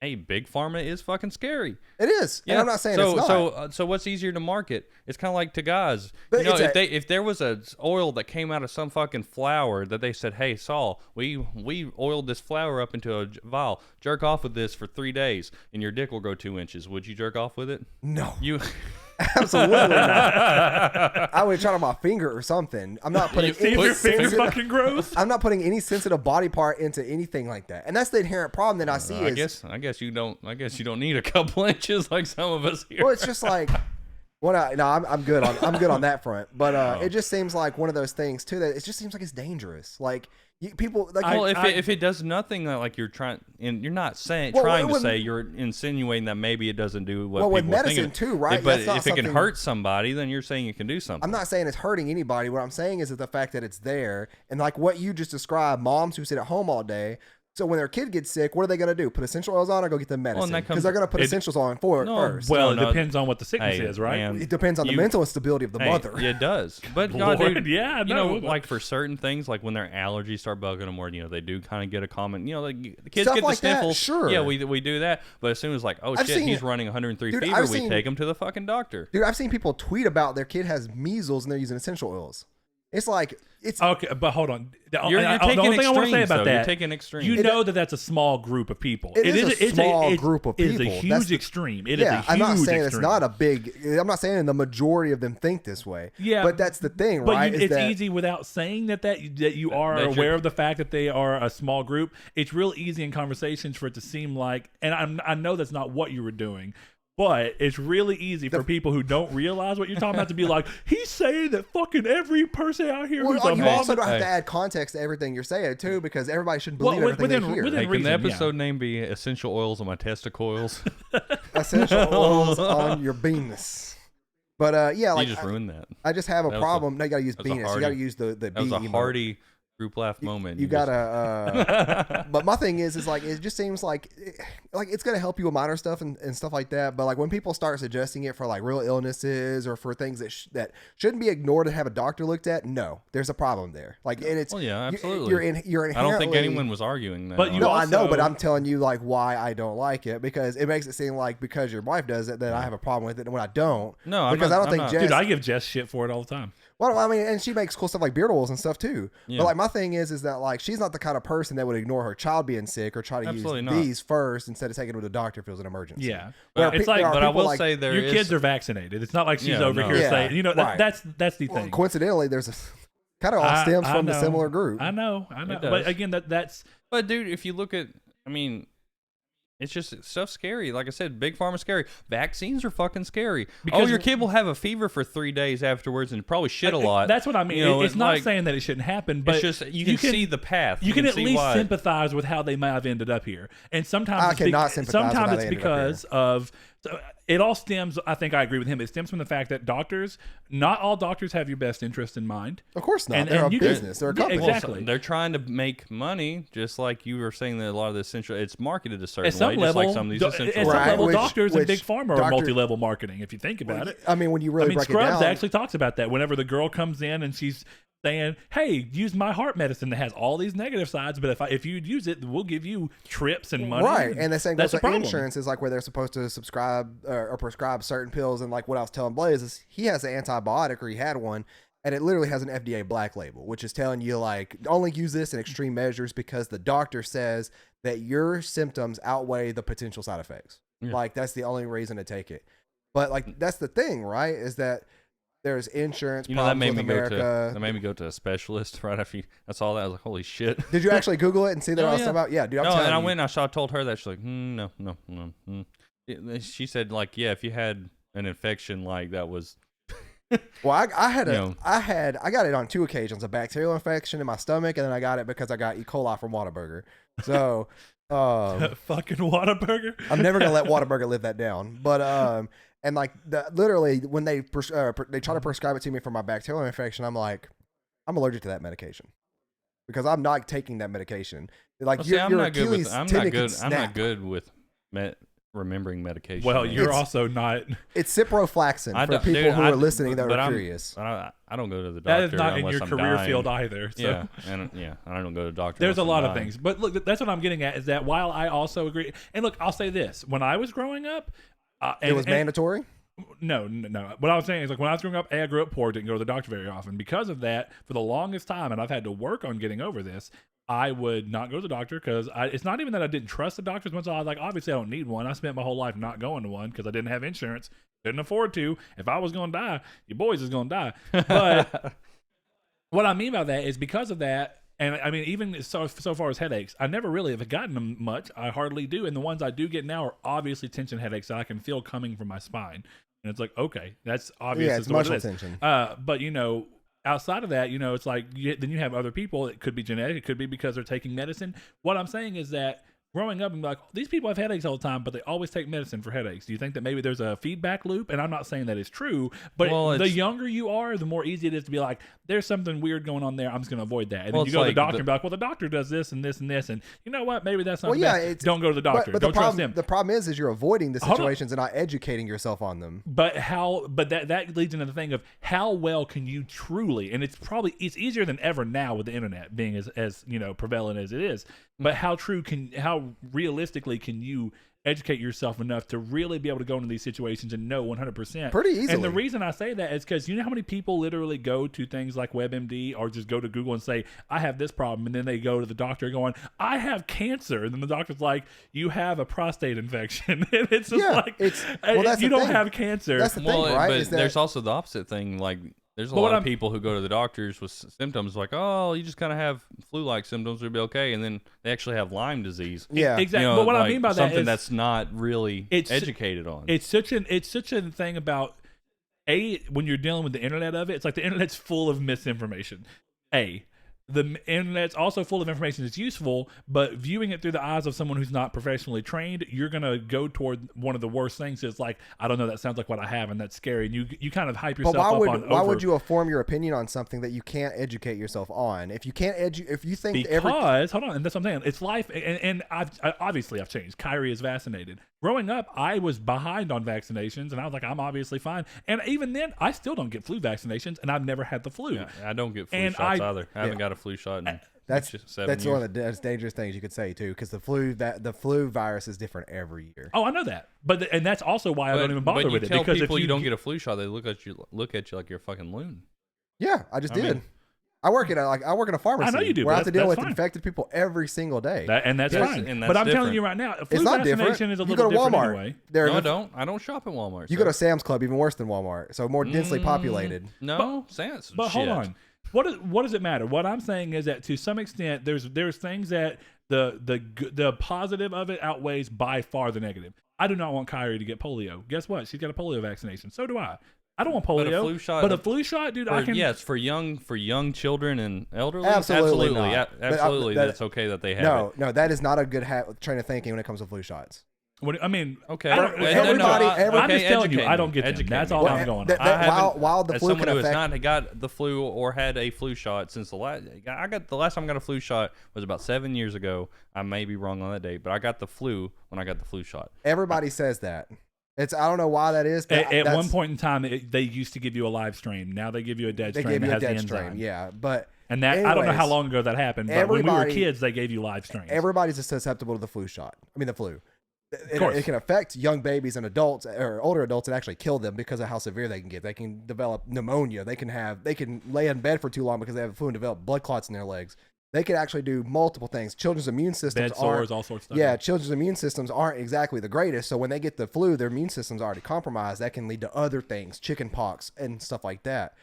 hey, big pharma is fucking scary. It is. Yeah. And I'm not saying it's not. So what's easier to market? It's kind of like to guys. But if there was a oil that came out of some fucking flower that they said, hey, Saul, we oiled this flower up into a vial. Jerk off with this for 3 days, and your dick will grow 2 inches. Would you jerk off with it? No. You... Absolutely not. I would try on my finger or something. I'm not putting your finger fucking gross. I'm not putting any sensitive body part into anything like that, and that's the inherent problem that I see. I guess you don't need a couple inches like some of us here. Well, it's just like I'm good on that front, but it just seems like one of those things too that it just seems like it's dangerous. Like people like if it does nothing like you're trying, and you're not saying you're insinuating that maybe it doesn't do what people with medicine thinking. Too, right? But if it can hurt somebody, then you're saying it can do something. I'm not saying it's hurting anybody. What I'm saying is that the fact that it's there, and like what you just described, moms who sit at home all day. So when their kid gets sick, what are they going to do? Put essential oils on or go get them medicine? Because they're going to put essentials on first. Well, it depends on what the sickness is, right? Man, it depends on the mental instability of the mother. It does. But Lord, dude, like for certain things, like when their allergies start bugging them, or they do kind of get a common, like the kids stuff get like the sniffles. That, sure. Yeah, we do that. But as soon as like, he's running 103 fever, we take him to the fucking doctor. Dude, I've seen people tweet about their kid has measles and they're using essential oils. It's like it's okay, but hold on. You're taking the only thing I want to say about that, you're taking extreme. You know that's a small group of people. It is a small group of people. It is a huge extreme. It is a huge I'm not saying extreme. It's not a big. I'm not saying the majority of them think this way. Yeah, but that's the thing, but right? It's easy without saying that you are aware of the fact that they are a small group. It's real easy in conversations for it to seem like, and I know that's not what you were doing. But it's really easy for people who don't realize what you're talking about to be like, he's saying that fucking every person out here. Well, you also don't have to add context to everything you're saying too, because everybody shouldn't believe everything they hear. Can the episode name be "Essential Oils on My Testicoils"? Essential oils on your penis. But yeah, like you just ruined that. I just have a problem. No, you got to use penis. You got to use the B. That was a hearty group laugh moment. You gotta but my thing is like it just seems like it's gonna help you with minor stuff and stuff like that, but like when people start suggesting it for like real illnesses or for things that shouldn't be ignored and have a doctor looked at, no, there's a problem there. Like, and it's absolutely you're inherently, I don't think anyone was arguing that. But I know, but I'm telling you like why I don't like it, because it makes it seem like because your wife does it that I have a problem with it, and when I don't, I don't think Jess, dude, I give Jess shit for it all the time. Well, I mean, and she makes cool stuff like beard oils and stuff too. Yeah. But like my thing is that like she's not the kind of person that would ignore her child being sick or try to use these first instead of taking them to the doctor if it was an emergency. Yeah, it's like, but I will say your kids are vaccinated. It's not like she's over here saying, that's the thing. Coincidentally, there's a kind of all stems from the similar group. I know. But again, that's. But dude, if you look at, I mean. It's just stuff scary. Like I said, big pharma scary. Vaccines are fucking scary. Because your kid will have a fever for 3 days afterwards and probably shit a lot. That's what I mean. It's not saying that it shouldn't happen, but it's just you can see the path. You can at least sympathize with how they might have ended up here. And sometimes it's because of So it all stems, I think I agree with him. It stems from the fact that not all doctors have your best interest in mind. Of course not. They're a business. They're a company. Exactly. Well, so they're trying to make money, just like you were saying that a lot of the essential, it's marketed a certain At some way, level, just like some of these essential. at some level, Which doctors and big pharma are doctor- multi-level marketing, if you think about it. I mean, when you really break Scrubs it down, actually talks about that. Whenever the girl comes in and she's saying, "Hey, use my heart medicine that has all these negative sides, but if you use it, we'll give you trips and money." right? And the same goes That's the to problem. insurance, is like where they're supposed to subscribe or prescribe certain pills. And like what I was telling Blaze is he has an antibiotic, or he had one, and it literally has an FDA black label, which is telling you like only use this in extreme measures because the doctor says that your symptoms outweigh the potential side effects. Yeah. Like that's the only reason to take it. But like that's the thing, right? Is that there's insurance That problems made with me America. that made me go to a specialist right after I saw that. I was like, holy shit. Did you actually Google it and see that Oh, I was yeah. talking about? Yeah, dude. I'm No, telling and I you. went and I told her that. She's like, no. She said, like, yeah, if you had an infection like that was. Well, I got it on 2 occasions, a bacterial infection in my stomach, and then I got it because I got E. coli from Whataburger. So, Fucking Whataburger. I'm never gonna let Whataburger live that down. But and like literally when they try to prescribe it to me for my bacterial infection, I'm like, I'm allergic to that medication because I'm not taking that medication. Like Well, see, I'm your not good Achilles with. I'm tendon not can good. I'm snap. not good with remembering medication. Well, man. you're It's- also not. It's ciprofloxacin I for don't- people dude, who I- are listening that but are I'm- curious. I don't go to the doctor. That is not in unless your I'm career dying. field either. So. Yeah, and I don't go to the doctor. There's a unless lot I'm of dying. things. But look, that's what I'm getting at is that while I also agree, and look, I'll say this: when I was growing up, It was mandatory. No. What I was saying is like when I was growing up, I grew up poor, didn't go to the doctor very often. Because of that, for the longest time, and I've had to work on getting over this, I would not go to the doctor because it's not even that I didn't trust the doctors. Once I was like, obviously I don't need one. I spent my whole life not going to one because I didn't have insurance, couldn't afford to. If I was going to die, your boys is going to die. But what I mean by that is because of that, and I mean, even so far as headaches, I never really have gotten them much. I hardly do. And the ones I do get now are obviously tension headaches that I can feel coming from my spine. And it's like, okay, that's obvious. Yeah, it's what it muscle is. tension. But, outside of that, it's like then you have other people. It could be genetic. It could be because they're taking medicine. What I'm saying is that growing up, I'm like, these people have headaches all the time, but they always take medicine for headaches. Do you think that maybe there's a feedback loop? And I'm not saying that is true, but the younger you are, the more easy it is to be like, there's something weird going on there. I'm just going to avoid that. And then you go to the doctor and be like, well, the doctor does this and this and this. And you know what? Maybe that's not the best. Don't go to the doctor. But Don't the problem, trust him. The problem is you're avoiding the Hold on. situations and not educating yourself on them. But that leads into the thing of how well can you truly, and it's easier than ever now with the internet being as prevalent as it is, but how realistically can you educate yourself enough to really be able to go into these situations and know 100%? Pretty easily. And the reason I say that is because you know how many people literally go to things like WebMD or just go to Google and say, I have this problem, and then they go to the doctor going, I have cancer, and then the doctor's like, you have a prostate infection. And it's just that's you the don't thing. have cancer. That's the thing, right? But is that, there's also the opposite thing. Like, there's a lot of people who go to the doctors with symptoms like, oh, you just kind of have flu-like symptoms, you'll be okay, and then they actually have Lyme disease. yeah, Exactly. But what I mean by that something is that's not really educated on. it's such a thing about when you're dealing with the internet of it. It's like the internet's full of misinformation. The internet's also full of information that's useful, but viewing it through the eyes of someone who's not professionally trained, you're going to go toward one of the worst things. It's like, I don't know, that sounds like what I have, and that's scary. And you kind of hype yourself up on why would you form your opinion on something that you can't educate yourself on? If you can't if you think hold on, and that's what I'm saying. It's life, and I've changed. Kyrie is vaccinated. Growing up, I was behind on vaccinations, and I was like, I'm obviously fine. And even then, I still don't get flu vaccinations, and I've never had the flu. Yeah, I don't get flu shots either. I haven't got a flu shot in that's 7 that's years. one of the most dangerous things you could say too, because the flu virus is different every year. Oh, I know that, and that's also why I don't even bother with it. Because if people you don't get a flu shot, they look at you like you're a fucking loon. Yeah, I just did. I work in a pharmacy. I know you do. Where I have to deal with fine. infected people every single day. That's fine. And that's but I'm telling different. you right now, flu It's not different. vaccination is a You little go to different Walmart. anyway. No, I don't. I don't shop at Walmart. You go to Sam's Club, even worse than Walmart, so more densely populated. No, Sam's. But hold on. What does it matter? What I'm saying is that to some extent, there's things that the positive of it outweighs by far the negative. I do not want Kyrie to get polio. Guess what? She's got a polio vaccination. So do I. I don't want polio. But a flu shot, dude. I can. Yes, for young children and elderly. Absolutely not. Absolutely, that's okay that they have it. No, that is not a good train of thinking when it comes to flu shots. I mean, Okay. I don't- Everybody- I'm just telling you, educate I don't me. get them. Educate That's me. all Well, I'm going that- on. that- I haven't- while the as flu someone can who has affect, not got the flu or had a flu shot since the last, the last time I got a flu shot was about 7 years ago. I may be wrong on that date, but I got the flu when I got the flu shot. everybody says that. I don't know why that is. But At that's- one point in time, they used to give you a live stream. Now they give you a dead they stream give that you a has the dead enzyme. stream. Yeah, but And that I don't know how anyways, long ago that happened, but when we were everybody- kids, they gave you live streams. everybody's susceptible to the flu shot. I mean, the flu. course. It can affect young babies and adults or older adults and actually kill them because of how severe they can get. They can develop pneumonia. They can lay in bed for too long because they have a flu and develop blood clots in their legs. They can actually do multiple things. Children's immune systems Bed sores, all sorts of stuff. yeah, children's immune systems aren't exactly the greatest. So when they get the flu, their immune system's already compromised. That can lead to other things, chicken pox and stuff like that.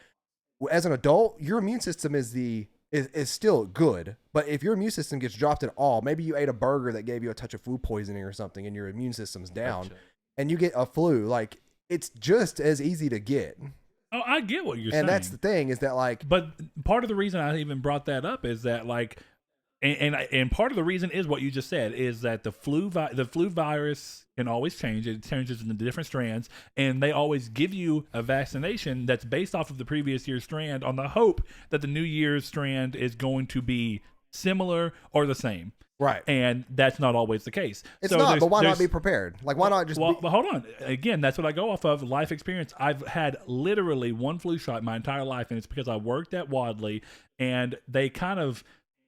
As an adult, your immune system is still good, but if your immune system gets dropped at all, maybe you ate a burger that gave you a touch of food poisoning or something, and your immune system's down, Gotcha. and you get a flu, like it's just as easy to get. Oh, I get what you're saying. And that's the thing is that like But part of the reason I even brought that up is that like, and part of the reason is what you just said is that the flu virus can always change. It changes into different strands, and they always give you a vaccination that's based off of the previous year's strand on the hope that the new year's strand is going to be similar or the same. right. And that's not always the case. It's So not, but why not there's- be prepared? Like why not just well, be, but hold on. Again, that's what I go off of life experience. I've had literally one flu shot my entire life, and it's because I worked at Wadley, and they kind of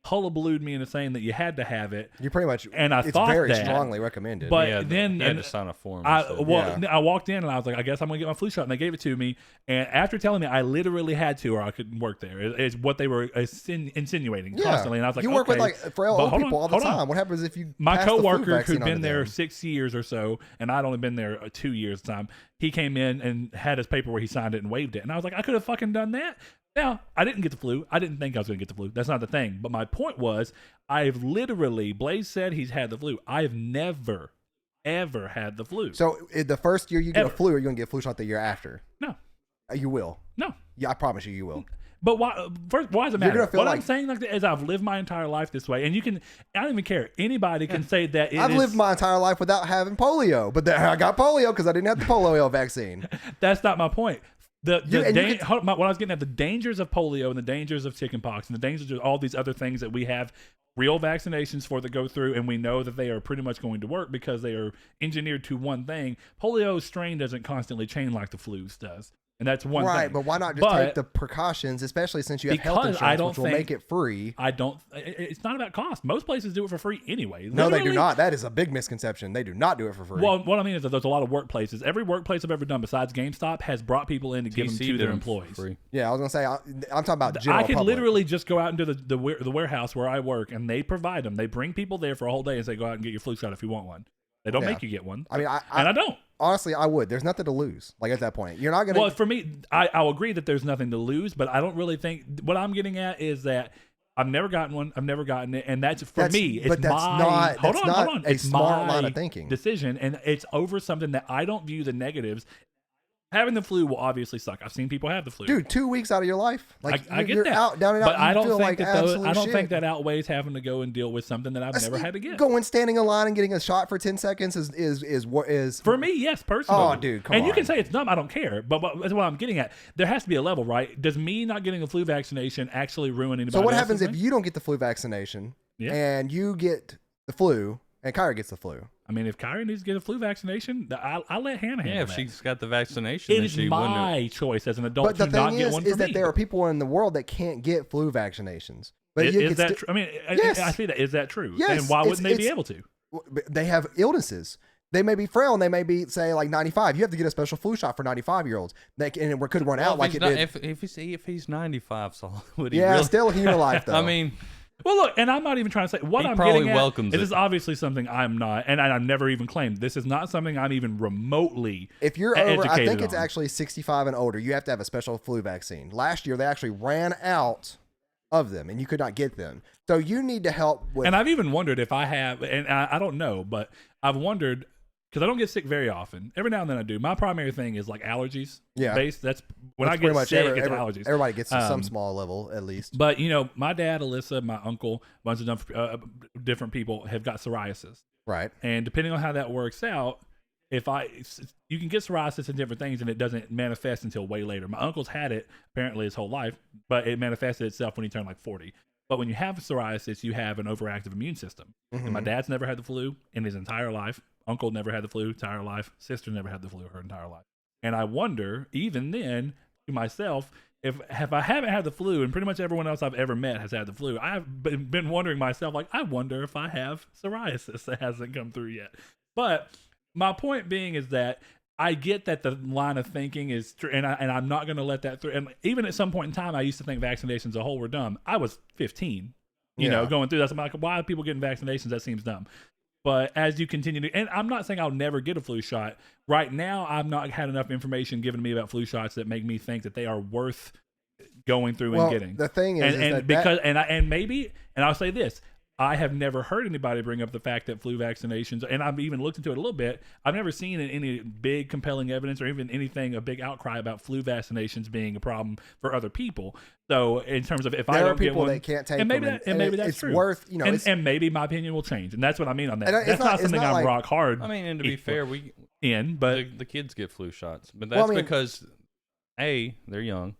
hullabalooed me into saying that you had to have it. you pretty much And I it's thought very that, strongly recommended. but Yeah, then you had and to sign a form. I and stuff. I walked in and I was like, I guess I'm gonna get my flu shot, and they gave it to me. And after telling me I literally had to, or I couldn't work there, is what they were insinuating constantly. And I was like, you work with okay. like frail But old hold on, people all the hold on. time. What happens if you My pass the flu coworker vaccine who'd been onto there them? 6 years or so, and I'd only been there 2 years time. He came in and had his paper where he signed it and waived it, and I was like, I could have fucking done that. Now, I didn't get the flu. I didn't think I was going to get the flu. That's not the thing. But my point was, I've literally, Blaze said he's had the flu. I've never, ever had the flu. So the first year you get Ever. a flu, or you're gonna get a flu shot the year after? No, You will. no. Yeah, I promise you will. But why? First, why does it You're matter? gonna feel What I'm like- saying is I've lived my entire life this way, and you can. I don't even care. Anybody can say that. I've lived my entire life without having polio, but I got polio because I didn't have the polio vaccine. That's not my point. You can- What I was getting at, the dangers of polio and the dangers of chickenpox and the dangers of all these other things that we have real vaccinations for that go through, and we know that they are pretty much going to work because they are engineered to one thing. Polio's strain doesn't constantly change like the flu's does. And that's one Right, thing. but why not just But- take the precautions, especially since you have health Because I insurance, don't which will think- make it free? I don't. It's not about cost. Most places do it for free anyway. No, they do Literally, not. That is a big misconception. They do not do it for free. Well, what I mean is that there's a lot of workplaces. Every workplace I've ever done besides GameStop has brought people in to give them TC to their did 'em for employees. free. yeah, I was gonna say I'm talking about general I could public. literally just go out into the warehouse where I work, and they provide them. They bring people there for a whole day and say, "Go out and get your flu shot if you want one." They don't Yeah. make you get one, I mean, and I don't. honestly, I would. There's nothing to lose. Like at that point, you're not gonna. Well, for me, I'll agree that there's nothing to lose, but I don't really think what I'm getting at is that I've never gotten one. I've never gotten it, and that's for me. It's but that's my not- hold that's on, not hold on. a It's smart my line of thinking. decision, and it's over something that I don't view the negatives. Having the flu will obviously suck. I've seen people have the flu. Dude, 2 weeks out of your life, like I get you're that. out down and out. But I you don't feel think like that absolute I don't shit. think that outweighs having to go and deal with something that I've never had to get. Going standing in line and getting a shot for 10 seconds is what is For me, yes, personally. Oh, dude, come And you can on. say it's dumb. I don't care. But that's what I'm getting at. There has to be a level, right? Does me not getting a flu vaccination actually ruin anybody? So what else's happens if thing? you don't get the flu vaccination Yeah. and you get the flu and Kyra gets the flu? I mean, if Kyrie needs to get a flu vaccination, I'll let Hannah handle Yeah, if that. she's got the vaccination, It then is she wouldn't have. my choice as an adult But the to not thing get one for is that me. there are people in the world that can't get flu vaccinations. But Is, you is can that sti- true? I mean, Yes. I see that. Is that true? Yes, And why it's- wouldn't they be it's- able to? they have illnesses. They may be frail and they may be, say, like 95. You have to get a special flu shot for 95-year-olds. And it could run out Well, like if it he's did. not- if he's 95, so would he Yeah, really? still a human life, though. I mean, Well, look, and I'm not even trying to say what He I'm probably getting at. welcomes It it. is obviously something I'm not, and I've never even claimed. This is not something I'm even remotely. If you're over, I educated think it's on. actually 65 and older, you have to have a special flu vaccine. Last year, they actually ran out of them, and you could not get them. So you need to help with. And I've even wondered if I have, and I don't know, but I've wondered, because I don't get sick very often. Every now and then I do. My primary thing is like allergies. Yeah. That's when That's I get pretty much sick, it's allergies. Everybody gets to some small level at least. But my dad, Alyssa, my uncle, a bunch of different people have got psoriasis. Right. And depending on how that works out, you can get psoriasis and different things, and it doesn't manifest until way later. My uncle's had it apparently his whole life, but it manifested itself when he turned like 40. But when you have psoriasis, you have an overactive immune system. Mm-hmm. And my dad's never had the flu in his entire life. Uncle never had the flu entire life. Sister never had the flu her entire life. And I wonder, even then, to myself, if I haven't had the flu, and pretty much everyone else I've ever met has had the flu, I've been wondering myself, like, I wonder if I have psoriasis that hasn't come through yet. But my point being is that I get that the line of thinking is, and I'm not going to let that through. And even at some point in time, I used to think vaccinations as a whole were dumb. I was 15, going through that. I'm like, why are people getting vaccinations? That seems dumb. But as you continue to, and I'm not saying I'll never get a flu shot. Right now, I've not had enough information given to me about flu shots that make me think that they are worth going through and getting. The thing is, and I'll say this. I have never heard anybody bring up the fact that flu vaccinations, and I've even looked into it a little bit. I've never seen any big compelling evidence or even anything, a big outcry about flu vaccinations being a problem for other people. So in terms of if I don't get one, that can't take and maybe them, maybe that's it's true. Worth, and maybe my opinion will change, and that's what I mean on that. And That's not something I'm like, rock hard. I mean, and to be fair, but the kids get flu shots, but that's because A, they're young,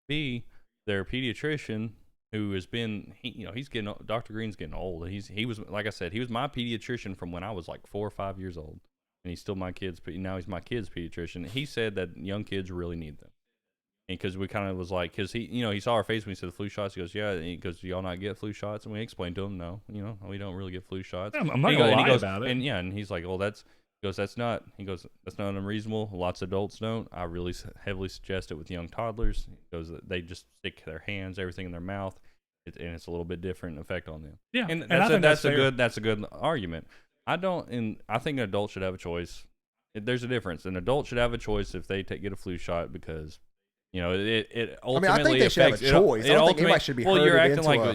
B, their pediatrician who has been, he's getting, Dr. Green's getting old. He was, like I said, he was my pediatrician from when I was like 4 or 5 years old, and he's still my kid's, but now he's my kid's pediatrician. He said that young kids really need them, and because we kind of was like, because he saw our face when he said the flu shots. He goes, yeah, and he goes, do y'all not get flu shots? And we explained to him, no, we don't really get flu shots. I'm not gonna lie about it. And he's like, well, that's not unreasonable. Lots of adults don't. I really heavily suggest it with young toddlers. He goes, they just stick their hands, everything in their mouth, and it's a little bit different effect on them. Yeah, and that's a good argument. I think an adult should have a choice. There's a difference. An adult should have a choice if they get a flu shot because. It ultimately I think they should have a choice. I don't think anybody should be herded you're acting into like a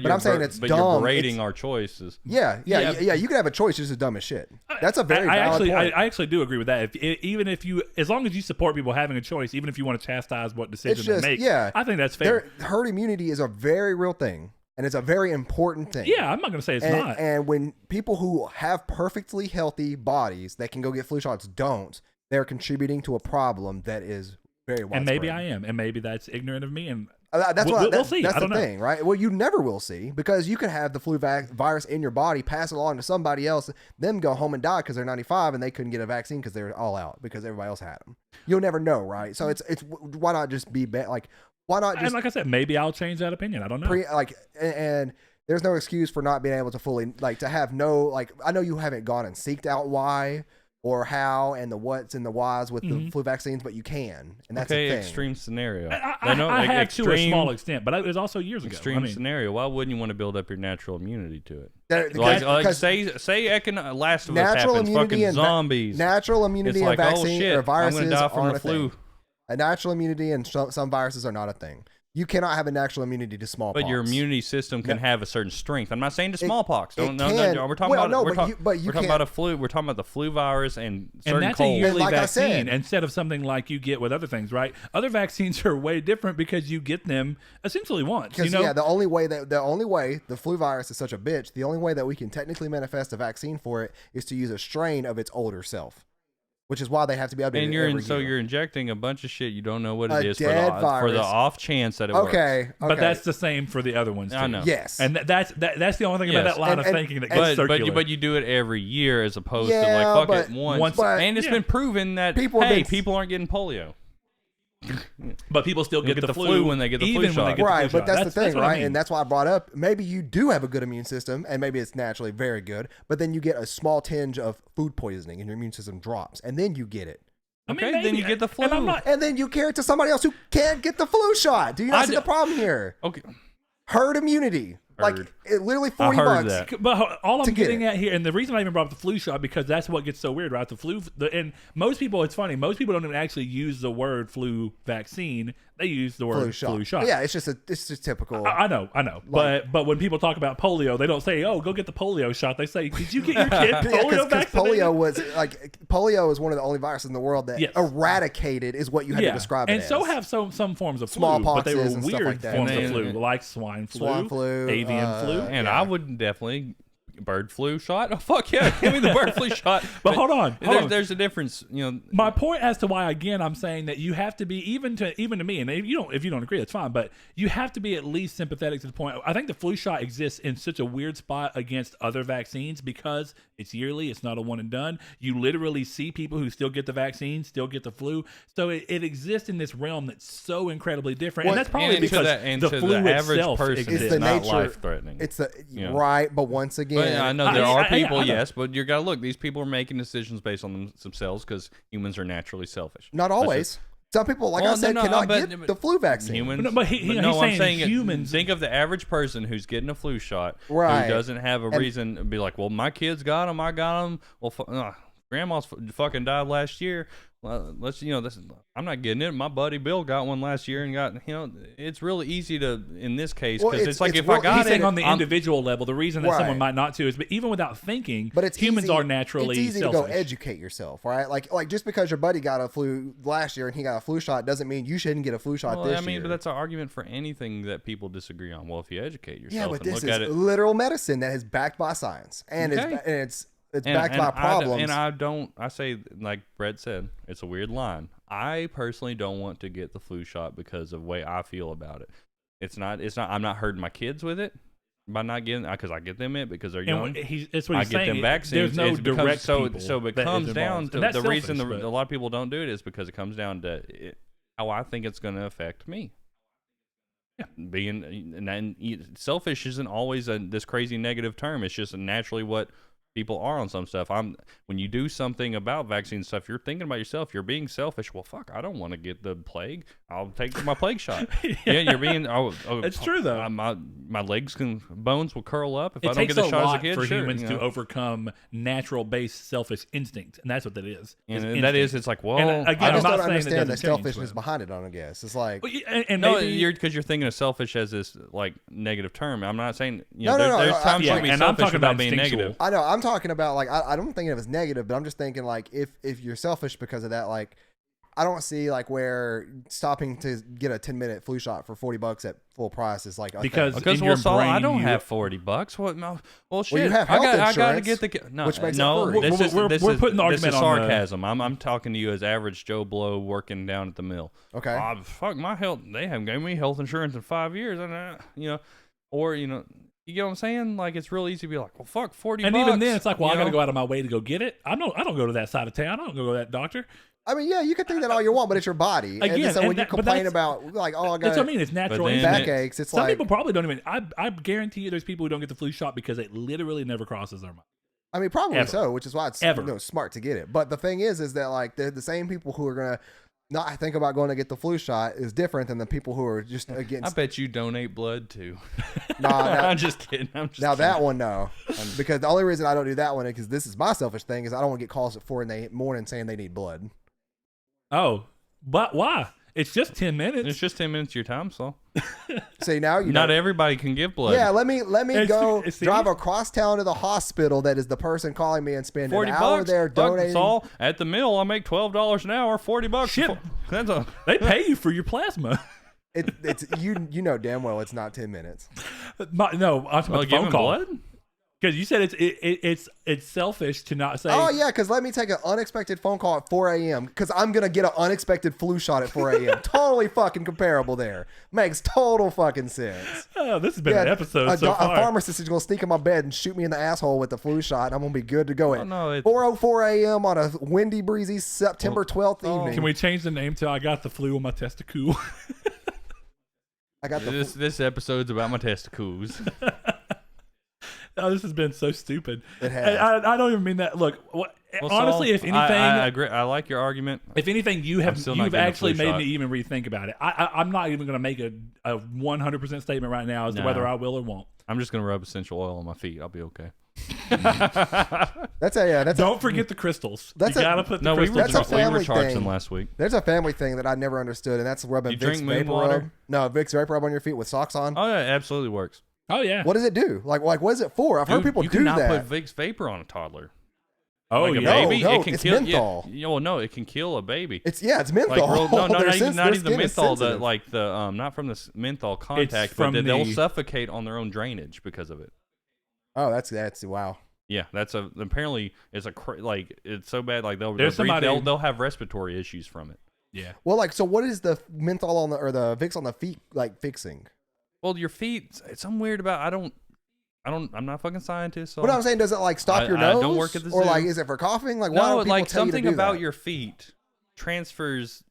but I'm saying it's dumb. You're berating our choices. Yeah. You can have a choice, just as dumb as shit. That's a very valid point. I actually do agree with that. Even if you, as long as you support people having a choice, even if you want to chastise what decision they make, I think that's fair. Herd immunity is a very real thing, and it's a very important thing. Yeah, I'm not going to say it's not. And when people who have perfectly healthy bodies that can go get flu shots don't, they're contributing to a problem that is very widespread. And maybe I am, and maybe that's ignorant of me. And we'll see. That's I don't the know. thing, right? Well, you never will see, because you can have the flu virus in your body, pass it along to somebody else, them go home and die because they're 95 and they couldn't get a vaccine because they're all out because everybody else had them. You'll never know, right? So it's why not just be why not just? And like I said, maybe I'll change that opinion. I don't know. And there's no excuse for not being able to fully to have no I know you haven't gone and seeked out why or how and the what's and the whys with the flu vaccines, but you can, and that's the thing. Extreme scenario. I had to a small extent, but it was also years ago. Extreme scenario. Why wouldn't you want to build up your natural immunity to it? Say Last of Us happens, fucking zombies. Natural immunity and vaccine or viruses I'm gonna die from the flu. A natural immunity and some viruses are not a thing. You cannot have a natural immunity to smallpox. But your immunity system can have a certain strength. I'm not saying to smallpox. We're talking about a flu. We're talking about the flu virus and certain that's colds. a yearly vaccine instead of something like you get with other things, right? Other vaccines are way different because you get them essentially once. The only way the flu virus is such a bitch, the only way that we can technically manifest a vaccine for it is to use a strain of its older self. Which is why they have to be updated. And you're injecting a bunch of shit you don't know what it is for the off chance that it works. Okay. But that's the same for the other ones too. I know. Yes. And that's the only thing about that line of thinking that gets circular. But you do it every year as opposed to fuck it once. And it's been proven that people aren't getting polio. But people still get the flu when they get the flu shot. Right, but that's the thing, right? And that's why I brought up, maybe you do have a good immune system, and maybe it's naturally very good, but then you get a small tinge of food poisoning and your immune system drops, and then you get it. Okay, then you get the flu. And then you carry it to somebody else who can't get the flu shot. Do you not see the problem here? Okay. Herd immunity. Like literally $40 heard bucks. that. But all I'm to get getting it. at here, and the reason I even brought up the flu shot, because that's what gets so weird, right? The flu, and most people, it's funny, most people don't even actually use the word flu vaccine. They use the word flu shot. Yeah, it's just typical. I know. Like- but when people talk about polio, they don't say, "Oh, go get the polio shot." They say, "Did you get your kid polio vaccinated?" Polio is one of the only viruses in the world that eradicated is what you had to describe it and as. so have some forms of flu, Smallpoxes but they were and stuff weird like that. forms And of flu, then- like swine flu, avian flu. And I would definitely bird flu shot. Oh fuck yeah, give me the bird flu shot. But hold on. There's a difference, you know. My point as to why, again, I'm saying that you have to be even to me, and if you don't agree, that's fine. But you have to be at least sympathetic to the point. I think the flu shot exists in such a weird spot against other vaccines because it's yearly. It's not a one and done. You literally see people who still get the vaccine, still get the flu. So it exists in this realm that's so incredibly different, and that's probably because the flu average itself person, exists. it's not life threatening. It's the know. but once again, But I know there are people, I know. yes, but you got to look. These people are making decisions based on themselves because humans are naturally selfish. not always. Some people, like I said, cannot get the flu vaccine. Humans, he's I'm saying saying humans. Think of the average person who's getting a flu shot, Right. who doesn't have a reason to be like, well, my kids got them, I got them. Well, grandma's fucking died last year. Let's I'm not getting it. My buddy Bill got one last year and got it's really easy to in this case because it's like if I got he's it saying on the I'm- individual level, the reason that someone Right. might not too is, but even without thinking, But it's humans easy, are naturally it's easy selfish. to go educate yourself, right? Like just because your buddy got a flu last year and he got a flu shot doesn't mean you shouldn't get a flu shot Well, this I mean, year. but that's an argument for anything that people disagree on. Well, if you educate yourself yeah, but and this look at is it, literal medicine that is backed by science and Okay. it's backed by problems. I say, like Brett said, it's a weird line. I personally don't want to get the flu shot because of the way I feel about it. It's not, I'm not hurting my kids with it by not getting, because I get them it because they're young. And that's what I he's get saying. them vaccines. There's no It's because- direct so people it that comes is down involved. to And that's the reason selfish, a lot of people don't do it is because it comes down to how I think it's going to affect me. Yeah, selfish isn't always this crazy negative term. It's just naturally what people are on some stuff. When you do something about vaccine stuff, you're thinking about yourself. You're being selfish. Well, fuck, I don't want to get the plague. I'll take my plague shot. Yeah, you're being. It's true though. My bones will curl up if It I don't takes get the a shot lot as a kid. for Sure, humans you to know. overcome natural-based selfish instinct, and that's what that is. And is that is, instinct. it's like, well, And again, I I'm just not don't saying it understand the doesn't change, selfishness but- behind it. I guess it's like Well, and no, maybe, because you're thinking of selfish as this like negative term. I'm not saying No, there's no, times yeah, you can be and I'm selfish talking without about being instinctual. negative. I know I'm talking about like I don't think of it as negative, but I'm just thinking like if you're selfish because of that, like I don't see like where stopping to get a 10-minute flu shot for $40 at full price is like a Because thing. Because in your Saul, I brain, don't you- have $40. What? No. Well, shit. you have I health gotta insurance, get the. No, which makes it no. free. This is We're putting the this argument is on the- sarcasm. I'm talking to you as average Joe Blow working down at the mill. Okay. Fuck my health. They haven't given me health insurance in 5 years, and or you get what I'm saying? Like it's real easy to be like, well, fuck, $40. And even then, it's like, well, I you got to know? go out of my way to go get it. I don't go to that side of town. I don't go to that doctor. I mean, yeah, you can think that all you want, but it's your body. Again, and so and when that- you but complain that's- about like, oh, I That's got what I mean. It's natural. then instinct. backaches, it's Some like people probably don't even. I guarantee you, there's people who don't get the flu shot because it literally never crosses their mind. I mean, probably Ever. so, which is why it's Ever. smart to get it. But the thing is that like the same people who are gonna not think about going to get the flu shot is different than the people who are just I against. bet you donate blood too. Nah, I'm just kidding. now kidding. that one, no, because the only reason I don't do that one is because this is my selfish thing is I don't want to get calls at 4 in the morning saying they need blood. Oh, but why? It's just 10 minutes. It's just 10 minutes of your time, Saul. See now you Not know. everybody can give blood. Yeah, let me go see? drive across town to the hospital that is the person calling me and spend an hour $40 there Fuck, donating. Saul, at the mill, I make $12 an hour. $40. Shit. That's a. They pay you for your plasma. It's you know damn well it's not 10 minutes. No, I'm talking about the phone giving call. blood. Because you said it's selfish to not say. Oh yeah, because let me take an unexpected phone call at 4 a.m. because I'm gonna get an unexpected flu shot at 4 a.m. Totally fucking comparable there. Makes total fucking sense. Oh, this has been an episode a so far. A pharmacist is gonna sneak in my bed and shoot me in the asshole with the flu shot. And I'm gonna be good to go at no, it- 4:04 a.m. on a windy, breezy September 12th evening. Can we change the name to I got the flu on my testicle? I got the This episode's about my testicles. Oh, this has been so stupid. It has. I don't even mean that. Look, honestly, Saul, if anything, I agree. I like your argument. if anything, you've getting a actually flu made shot. me even rethink about it. I'm not even going to make a 100% statement right now as to whether I will or won't. I'm just gonna rub essential oil on my feet. I'll be okay. Don't forget the crystals. You gotta put the crystals. That's a we family were charged thing. them last week. There's a family thing that I never understood, and that's rubbing You Vicks drink moon vapor water? rub. No, Vicks vapor rub on your feet with socks on. Oh yeah, it absolutely works. Oh yeah. What does it do? Like what is it for? I've heard people you do cannot that. put Vicks vapor on a toddler. Oh Like a yeah. baby, No, it can it's kill. menthol. No, it can kill a baby. It's menthol. Like no, Their not even their the skin is menthol. sensitive. Not from the menthol contact, from but they'll the- suffocate on their own drainage because of it. Oh, that's wow. Yeah, apparently it's it's so bad like they'll have respiratory issues from it. Yeah. Well, like, so what is the menthol on the Vicks on the feet like fixing? Well, your feet. It's something weird about. I'm not a fucking scientist. So What I'm saying, does it like stop your I nose? don't work at the Or zoo. like, is it for coughing? Like, why no, don't people like tell you to something do about that? your feet transfers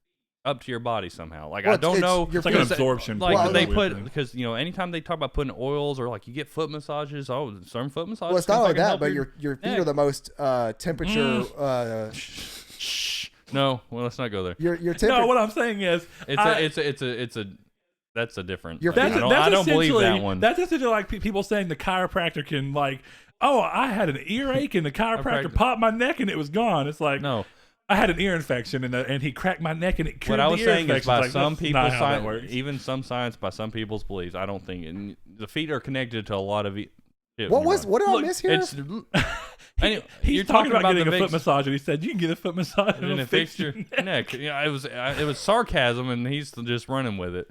up to your body somehow. Like Well, I don't know. It's like an absorption. Like Well, they weird put thing. because anytime they talk about putting oils or like you get foot massages. Oh, certain foot massages. Well, it's can not only fucking that, help but your feet neck. are the most temperature. Shh. No, well, let's not go there. Your No, temperature. what I'm saying is, That's a different. Your thing. feet- I don't believe essentially- that one. That's essentially like people saying the chiropractor can like, oh, I had an earache and the chiropractor popped my neck and it was gone. It's like, No. I had an ear infection and he cracked my neck and it cured What I the was ear saying is infection. by Like, some that's people's not how that science, works. even some science, by some people's beliefs, I don't think and the feet are connected to a lot of. Shit What in your body. did I Look, miss here? It's anyway, He's you're talking about the getting a foot Vicks massage, and he said you can get a foot massage and it fixed your neck. Yeah, it was sarcasm, and he's just running with it.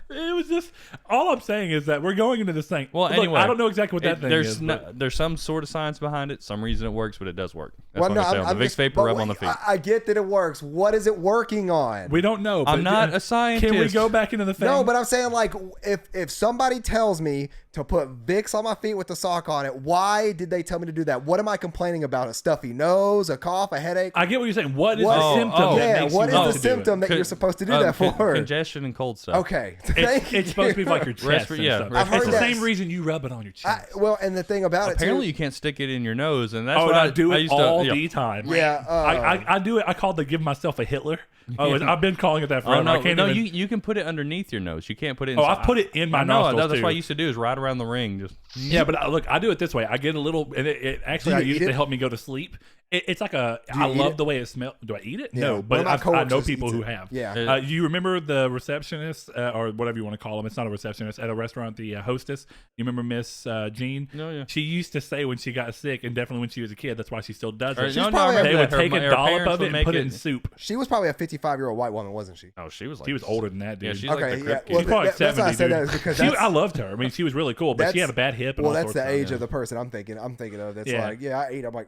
It was just all I'm saying is that we're going into this thing. Well, Look, anyway, I don't know exactly what that thing is. There's some sort of science behind it. Some reason it works, but it does work. That's Well, what no, I'm saying. I'm The Vicks just- vapor but rub wait, on the feet. I get that it works. What is it working on? We don't know. I'm but not a scientist. Can we go back into the thing? No, but I'm saying like if somebody tells me to put Vicks on my feet with the sock on it, why did they tell me to do that? What am I complaining about? A stuffy nose, a cough, a headache? I get what you're saying. What is What- the symptom? yeah, that makes what you want is the to do it? symptom that you're supposed to do that for? Congestion and cold stuff. Okay, thank you. It's supposed to be like your chest. and yeah, stuff. I've heard It's the that. same reason you rub it on your chest. Well, and the thing about Apparently, it you can't stick it in your nose, and that's Oh, what I do it used all to. the time. too, yeah, I do it. I call it give myself a Hitler. Oh, I've been calling it that forever. Oh, no, I can't no, even. you can put it underneath your nose. You can't put it. Oh, Inside. I've put it in my I know, nostrils that's too. what I used to do is ride around the ring. Just Yeah, but look, I do it this way. I get a little, and it actually Do I you use eat it to it? help me go to sleep. It's like a. Do you I eat love it? the way it smells. Do I eat it? Yeah. No, One but of my I know coworkers people eats who it. have. Yeah. You remember the receptionist or whatever you want to call them? It's not a receptionist at a restaurant. The hostess. You remember Miss Jean? No, yeah. She used to say when she got sick, and definitely when she was a kid. That's why she still does Or- it. no, no, I probably- remember They would that. take Her a dollop parents of would it and make put it in soup. She was probably a 55-year-old white woman, wasn't she? Oh, she was like She was older than that, Yeah, dude. she's like Okay, the yeah. Crip Well, She's probably that's why I 70, said that dude. is because I loved her. I mean, she was really cool, but she had a bad hip. And Well, all that's sorts the of age stuff. of the person I'm thinking of. That's Yeah. like, yeah, I eat. I'm like,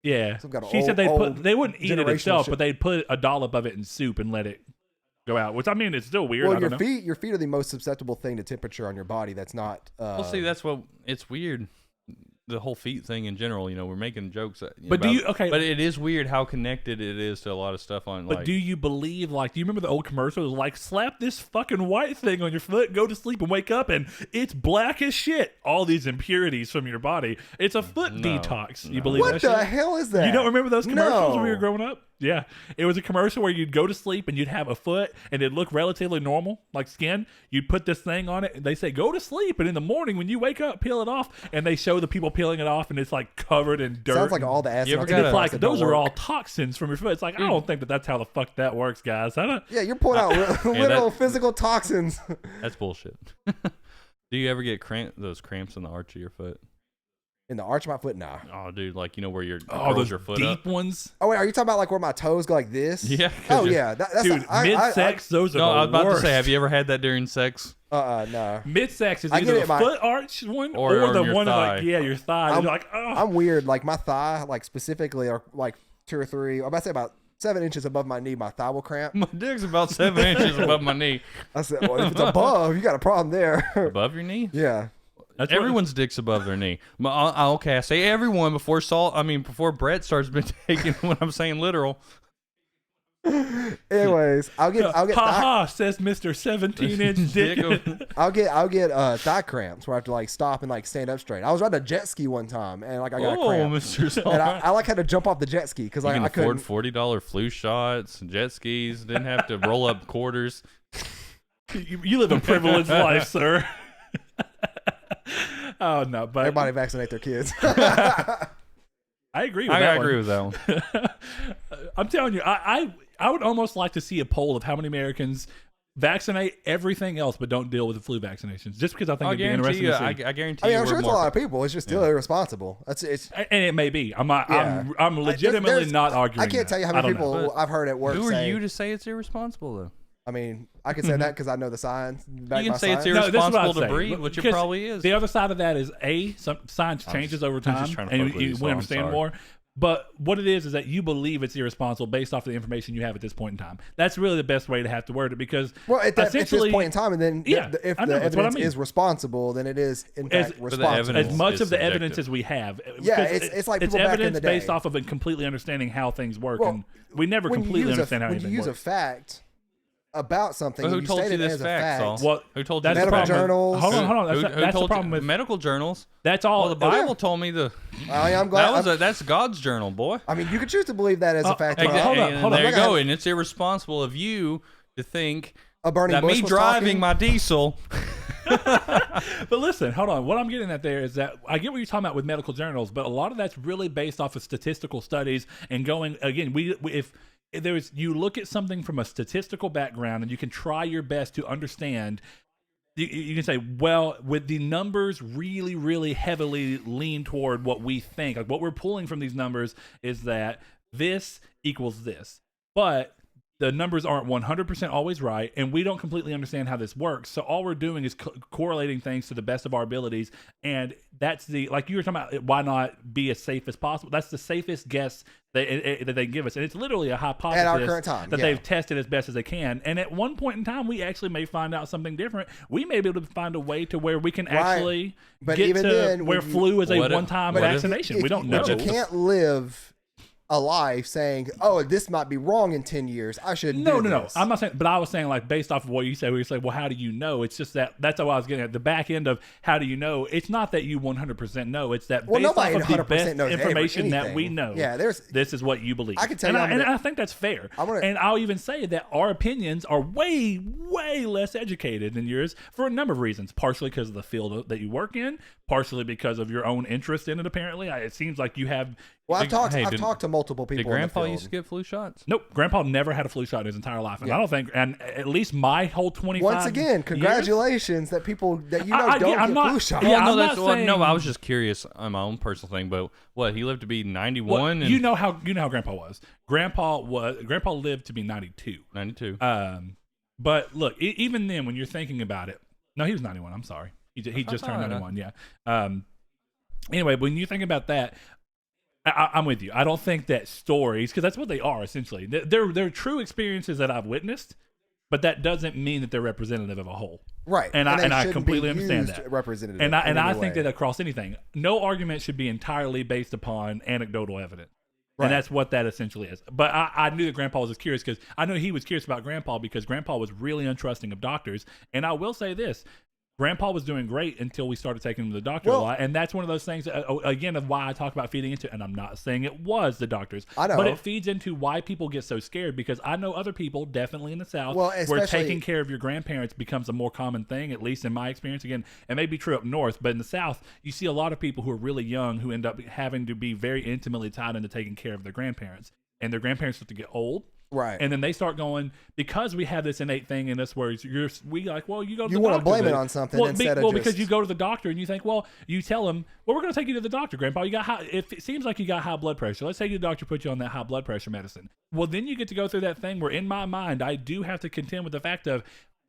Yeah, Some kind of she said old they wouldn't eat it generational itself, shit. but they'd put a dollop of it in soup and let it go out. Which I mean, it's still weird. I well, don't know. your feet are the most susceptible thing to temperature on your body. That's not. Well, see, that's what it's weird. The whole feet thing in general, we're making jokes. But do you- okay. But it is weird how connected it is to a lot of stuff on. But like, do you believe, do you remember the old commercial? It was like, slap this fucking white thing on your foot, go to sleep and wake up, and it's black as shit. All these impurities from your body. It's a foot No, detox. You no. believe what that the shit? hell is that? You don't remember those commercials when we were No. growing up? Yeah. It was a commercial where you'd go to sleep and you'd have a foot and it'd look relatively normal, like skin. You'd put this thing on it and they say, go to sleep. And in the morning when you wake up, peel it off. And they show the people peeling it off and it's like covered in dirt. Sounds like all the You ever astronauts. got And a- it's like, that those don't are work. all toxins from your foot. It's like, I don't think that that's how the fuck that works, guys. I don't. Yeah, you're pulling out literal that- physical toxins. that's bullshit. Do you ever get those cramps in the arch of your foot? In the arch of my foot, nah. Oh, dude, like where you're Oh, curls those your foot deep up. ones. Oh wait, are you talking about like where my toes go like this? Yeah. 'cause Oh you're- yeah, that's Dude, mid-sex, those are No, the I was about worst. to say, have you ever had that during sex? no. Mid-sex is I get either it, the my- foot arch one Or or on the your one thigh. like, yeah, your thigh. I'm- You're like, oh. I'm weird. Like my thigh, like specifically, are like 2 or 3. I'm about to say about 7 inches above my knee. My thigh will cramp. My dick's about 7 inches above my knee. I said, well, if it's above, you got a problem there. Above your knee? Yeah. That's what- Everyone's dick's above their knee. Okay, I say everyone before Brett starts taking when I'm saying literal. Anyways, I'll get Ha ha, says Mr. 17-inch dick. I'll get thigh cramps where I have to like stop and like stand up straight. I was riding a jet ski one time and like I got cramps. Mr. And I like had to jump off the jet ski because You can I couldn't. afford $40 flu shots, jet skis. Didn't have to roll up quarters. You live a privileged life, sir. Oh no, but Everybody vaccinate their kids. I agree with that I one. agree with that one. I'm telling you, I would almost like to see a poll of how many Americans vaccinate everything else but don't deal with the flu vaccinations, just because I think I it'd be guarantee interesting you. to see. I guarantee I mean, you. I'm sure we're it's a more- lot of people. It's just still irresponsible. It's. And it may be. I'm Yeah. legitimately There's- not arguing. I can't tell you how I many don't know. people I've heard at work Who are say. you to say it's irresponsible though? I mean, I can say that because I know the science. You can say it's No, this is what irresponsible I'd to say. breed, which it Because probably is. The other side of that is science changes over time, just trying to and fuck with you, so we I'm understand sorry. more. But what it is that you believe it's irresponsible based off of the information you have at this point in time. That's really the best way to have to word it, because Well, at this essentially, point in time, and then Yeah, if I know, the that's what I evidence mean. is responsible, then it is in As- fact but the responsible. evidence as much is of the subjective. evidence as we have. Yeah, because it's like it's people back in evidence the day. based off of completely understanding how things work, Well, and we never when you completely use understand how when you anything use a works. fact about something, Well, and who you told state you it this as a fact, fact. Saul? Well, Who told you that's this the Medical fact? problem. journals. Hold on. Who That's the told problem you? with Medical journals. that's all. Well, the Bible told me the. I'm glad. That's God's journal, boy. I mean, you could choose to believe that as a fact. or not. hold on, And hold on. there you I'm not go. gonna- And it's irresponsible of you to think A burning that bush me was driving talking. my diesel. But listen, hold on. What I'm getting at there is that I get what you're talking about with medical journals, but a lot of that's really based off of statistical studies and going again. If there's you look at something from a statistical background and you can try your best to understand. You can say, well, with the numbers really, really heavily lean toward what we think. Like what we're pulling from these numbers is that this equals this, but the numbers aren't 100% always right, and we don't completely understand how this works. So all we're doing is correlating things to the best of our abilities, and that's like you were talking about. Why not be as safe as possible? That's the safest guess that they can give us, and it's literally a hypothesis At our current time, that yeah. they've tested as best as they can. And at one point in time, we actually may find out something different. We may be able to find a way to where we can actually But get even to then, where when you- flu is a What if- one-time what if- vaccination. We don't know. But you can't live a life saying, "Oh, this might be wrong in 10 years. I shouldn't." No. do this." I'm not saying, but I was saying like based off of what you said, where you say, well, how do you know? It's just that's what I was getting at. The back end of how do you know? It's not that you 100% know. It's that Well, based off nobody of the 100% best knows information that anything. we know. Yeah, this is what you believe. I can tell and you I, I'm gonna- and I think that's fair. And I'll even say that our opinions are way, way less educated than yours for a number of reasons. Partially because of the field that you work in, partially because of your own interest in it. Apparently, it seems like you have. Well, I've talked Hey, to multiple people. Did Grandpa in the used to field. get flu shots? Nope, Grandpa never had a flu shot in his entire life, and Yeah. I don't think, and at least my whole 25. Once again, years- congratulations that people that you know I don't get- I'm get not- flu shots. Yeah, Well, no, I'm that's not well, no. saying- I was just curious on my own personal thing, but what he lived to be 91 Well, and you know how Grandpa was. Grandpa lived to be 92. 92. But look, even then, when you're thinking about it, no, he was 91. I'm sorry, he just turned thought, 91. Yeah. Anyway, when you think about that, I'm with you. I don't think that stories, because that's what they are essentially. They're true experiences that I've witnessed, but that doesn't mean that they're representative of a whole. Right, And they I shouldn't completely be understand used that. representative. And in I any think way. that across anything, no argument should be entirely based upon anecdotal evidence. Right. And that's what that essentially is. But I knew that Grandpa was just curious because I know he was curious about Grandpa because Grandpa was really untrusting of doctors. And I will say this. Grandpa was doing great until we started taking him to the doctor a lot. And that's one of those things, again, of why I talk about feeding into, and I'm not saying it was the doctors. I know. But it feeds into why people get so scared because I know other people, definitely in the South, Well, where especially- taking care of your grandparents becomes a more common thing, at least in my experience. Again, it may be true up north, but in the South, you see a lot of people who are really young who end up having to be very intimately tied into taking care of their grandparents. And their grandparents start to get old. Right. And then they start going, because we have this innate thing in us where we like, well, you go to the You doctor. wanna blame it then. on something well, instead of well, just- because you go to the doctor and you think, well, you tell them, well, we're going to take you to the doctor, Grandpa. You got high, if it seems like you got high blood pressure, let's take you to the doctor, put you on that high blood pressure medicine. Well, then you get to go through that thing where in my mind, I do have to contend with the fact of,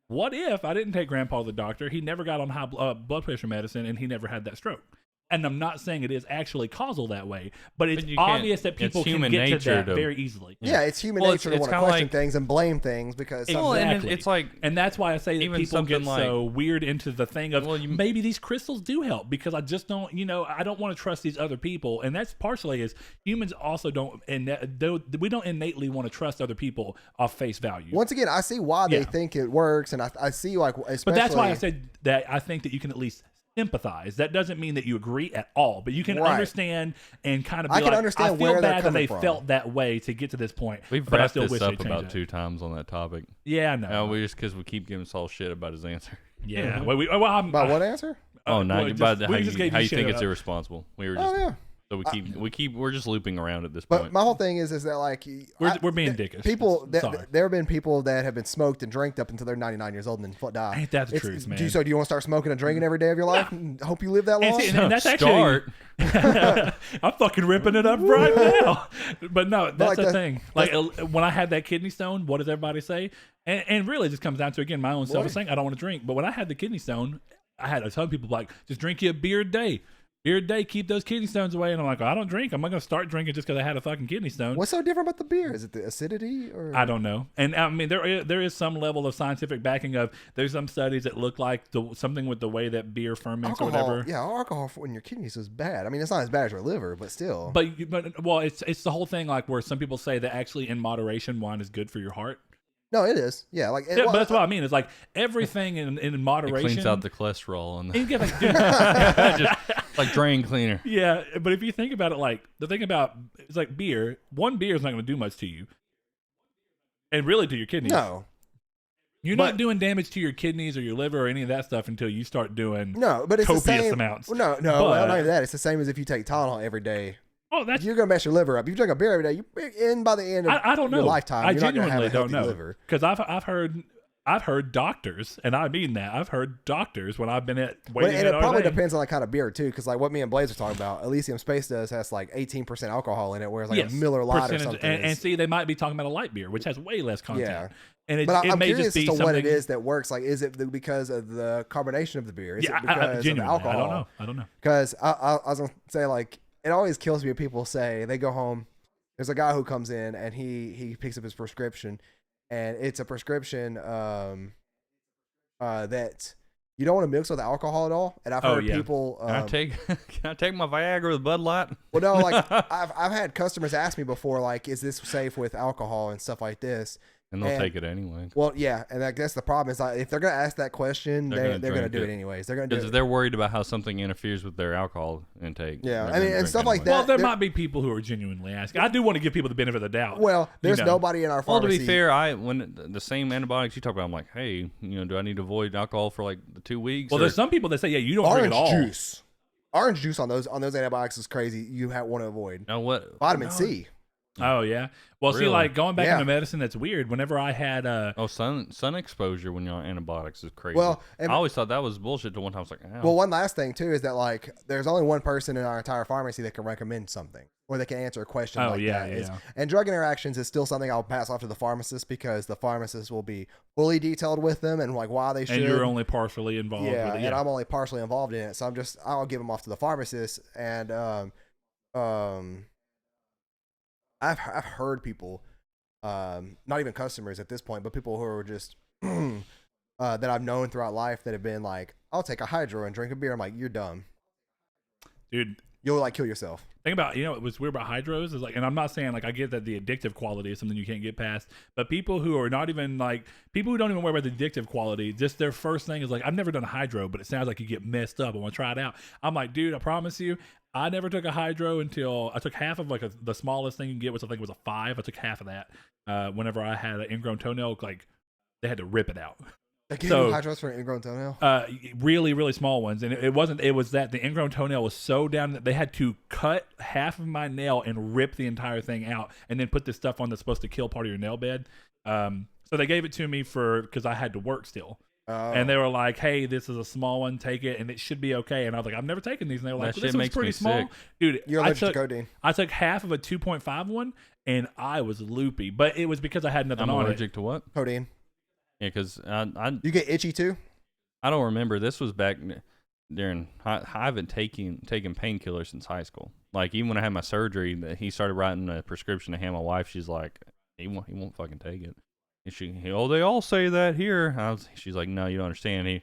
what if I didn't take Grandpa to the doctor? He never got on high blood pressure medicine and he never had that stroke. And I'm not saying it is actually causal that way, but it's But you can't- obvious that people it's can human get to nature that to- very easily. Yeah, it's human Well, nature to it's want to kinda question like- things and blame things because Well, and Exactly. it's like And that's why I say that even people get something like- so weird into the thing of Well, you- maybe these crystals do help because I just don't, I don't want to trust these other people. And that's partially is humans also don't, and we don't innately want to trust other people off face value. once again, I see why they Yeah. think it works, and I see like especially. But that's why I said that I think that you can at least sympathize. That doesn't mean that you agree at all, but you can Right. understand and kind of be I can like, understand I feel where they're bad that coming they from. felt that way to get to this point. We've but I wrapped still this wish up they'd change about it. 2 times on that topic. Yeah, no. No, just because we keep giving Saul shit about his answer. Yeah. I'm, About what answer? Oh, no, well, about just- how we just gave you you shit think it's about- irresponsible. We were Oh just yeah. so we're just looping around at this But point. my whole thing is that like We're being dickish. People, Sorry. there have been people that have been smoked and drank up until they're 99 years old and then die. Ain't that the It's- truth, man? Do you want to start smoking and drinking every day of your life? And hope you live that long. And see, and that's actually Start. I'm fucking ripping it up right now. But no, that's like the that- thing. Like when I had that kidney stone, what does everybody say? And really, it just comes down to again my own selfish thing. I don't want to drink, but when I had the kidney stone, I had a ton of people like, just drink you a beer a day. Beer a day, keep those kidney stones away. And I'm like, I don't drink. I'm not going to start drinking just because I had a fucking kidney stone. What's so different about the beer? Is it the acidity or? I don't know. And I mean, there is some level of scientific backing of there's some studies that look like something with the way that beer ferments or whatever. Yeah, alcohol in your kidneys is bad. I mean, it's not as bad as your liver, but still. But well, it's the whole thing like where some people say that actually in moderation wine is good for your heart. No, it is. Yeah, like Yeah, but that's what I mean. It's like everything in It moderation. cleans out the cholesterol and And you get, like, dude, just like drain cleaner. yeah, but if you think about it, like the thing about it's like beer. One beer is not going to do much to you, and really to your kidneys. no, You're not doing damage to your kidneys or your liver or any of that stuff until you start doing. no, but it's the Copious same amounts. No, well, But- not even that. It's the same as if you take Tylenol every day. Oh, that's You're gonna mess your liver up. If you drink a beer every day, by the end of I don't know. your lifetime, I you're not gonna have genuinely a don't healthy know liver. because I've heard doctors, and I mean that I've heard doctors when I've been at But, waiting and at it probably RNA. depends on the kind of beer too, because like what me and Blaze are talking about, Elysium Space has like 18% alcohol in it, whereas like Yes, a Miller Lite or percentage- something. and is- see, they might be talking about a light beer, which has way less content. Yeah. And it, but it I'm may curious just be as to what it something- is that works. Like, is it because of the carbonation of the beer? Is Yeah, it because of the genuinely, alcohol? I don't know. Because I was gonna say, like, it always kills me when people say they go home. There's a guy who comes in and he picks up his prescription, and it's a prescription that you don't want to mix with alcohol at all. And I've heard yeah. people. Can I take my Viagra with Bud Light? Well, no, like I've had customers ask me before, like, is this safe with alcohol and stuff like this? And they'll And- take it anyway. Well, yeah, and I guess the problem is like if they're gonna ask that question, They're they're gonna gonna do drink it it. anyways. They're gonna do Because it. they're worried about how something interferes with their alcohol intake. Yeah, They're I mean, gonna and drink stuff like anyway. that. Well, there there- might be people who are genuinely asking. I do want to give people the benefit of the doubt. Well, there's know. nobody in our Well, to pharmacy. be fair, when the same antibiotics you talk about, I'm like, hey, do I need to avoid alcohol for like the 2 weeks? well, or- there's some people that say, yeah, you don't drink orange at all. juice. Orange juice on those antibiotics is crazy. You want to avoid Now what? vitamin C. Oh yeah. Well, see, Really? like going back Yeah. into medicine, that's weird. Whenever I had Oh, sun exposure when you're on antibiotics is crazy. Well, and- I always thought that was bullshit. To one time, I was like, oh. Well, one last thing too is that like there's only one person in our entire pharmacy that can recommend something or that can answer a question Oh, like yeah, that. It's- yeah. And drug interactions is still something I'll pass off to the pharmacist because the pharmacist will be fully detailed with them and like why they should. and you're only partially involved yeah, with it. and I'm only partially involved in it, so I'll give them off to the pharmacist. And I've heard people, not even customers at this point, but people who are just that I've known throughout life that have been like, I'll take a hydro and drink a beer. I'm like, you're dumb. Dude, You'll like kill yourself. think about, what was weird about hydros is like, and I'm not saying like I get that the addictive quality is something you can't get past, but people who are not even like, people who don't even worry about the addictive quality, just their first thing is like, I've never done a hydro, but it sounds like you get messed up. I want to try it out. I'm like, dude, I promise you, I never took a hydro until I took half of like the smallest thing you can get, which I think was a 5. I took half of that whenever I had an ingrown toenail, like they had to rip it out. They give So- you hydros for an ingrown toenail. Really, really small ones, and it was that the ingrown toenail was so down that they had to cut half of my nail and rip the entire thing out, and then put this stuff on that's supposed to kill part of your nail bed. So they gave it to me because I had to work still, and they were like, "Hey, this is a small one, take it, and it should be okay." And I was like, "I've never taken these," and they were like, That "This shit one's makes pretty me small, sick. dude." You're allergic to codeine. I took half of a 2.5 one, and I was loopy, but it was because I had nothing I'm on allergic to what? Codeine. Yeah, because I You get itchy too. don't remember. This was back. I haven't taken painkillers since high school. Like even when I had my surgery, he started writing a prescription to hand my wife. She's like, he won't fucking take it. And they all say that here. She's like, no, you don't understand. And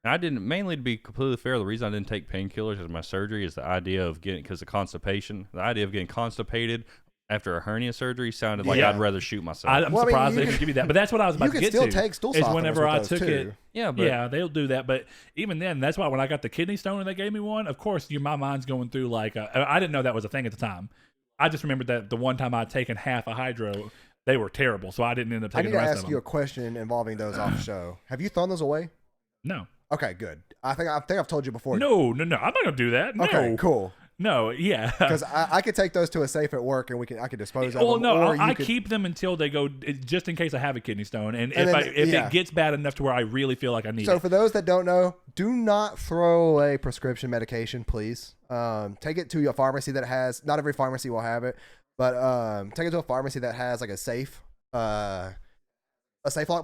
I didn't, mainly to be completely fair, the reason I didn't take painkillers as my surgery is the idea of because of constipation. The idea of getting constipated after a hernia surgery sounded like I'd rather shoot myself. I'm surprised they didn't give you that, but that's what I was about to get to. You can still take stool softeners whenever I with took those it. too. Yeah, they'll do that. But even then, that's why when I got the kidney stone and they gave me one, of course, my mind's going through like, I didn't know that was a thing at the time. I just remembered that the one time I'd taken half a hydro, they were terrible, so I didn't end up taking the rest of them. I need to ask you a question involving those off the show. Have you thrown those away? No. Okay, good. I think I've told you before. No. I'm not gonna do that. No. Okay, cool. No, yeah. Because I could take those to a safe at work and I could dispose of them. Well, no, or I keep them until they go, just in case I have a kidney stone, and if it gets bad enough to where I really feel like I need it. So for those that don't know, do not throw away prescription medication, please. Take it to a pharmacy that has. Not every pharmacy will have it, but take it to a pharmacy that has like a safe lock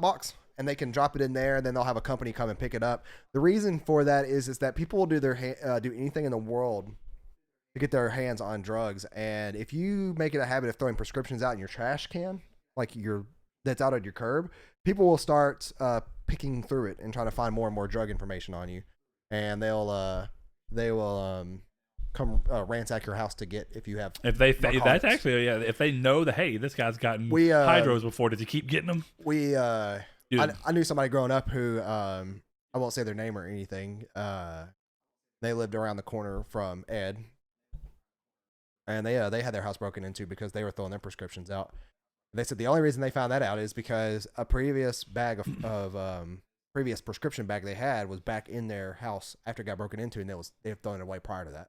box. And they can drop it in there, and then they'll have a company come and pick it up. The reason for that is that people will do do anything in the world to get their hands on drugs. And if you make it a habit of throwing prescriptions out in your trash can, that's out on your curb, people will start picking through it and trying to find more and more drug information on you, and they will come ransack your house to get if you have. If that's actually if they know that hey, this guy's gotten hydros before, does he keep getting them? I knew somebody growing up who I won't say their name or anything. They lived around the corner from Ed, and they had their house broken into because they were throwing their prescriptions out. They said the only reason they found that out is because a previous bag previous prescription bag they had was back in their house after it got broken into, and they had thrown it away prior to that.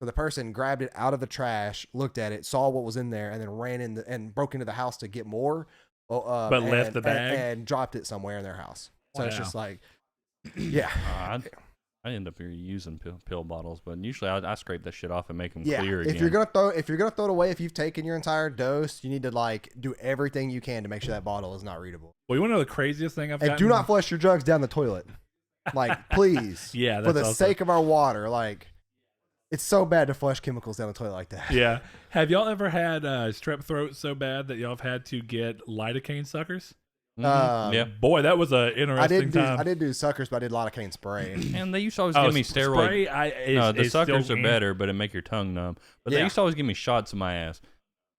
So the person grabbed it out of the trash, looked at it, saw what was in there, and then ran in and broke into the house to get more. But left the bag and dropped it somewhere in their house. So it's just like, yeah. I end up here using pill bottles, but usually I scrape that shit off and make them clear again. If you're gonna throw it away, if you've taken your entire dose, you need to do everything you can to make sure that bottle is not readable. Well, you want to know the craziest thing I've gotten? And do not flush your drugs down the toilet, please. Yeah, for the sake of our water, it's so bad to flush chemicals down the toilet like that. Yeah. Have y'all ever had strep throat so bad that y'all have had to get lidocaine suckers? Yeah. Boy, that was an interesting time. I did do suckers, but I did lidocaine spray. And they used to always give me steroid. Spray, the suckers are better, but it make your tongue numb. But they used to always give me shots in my ass.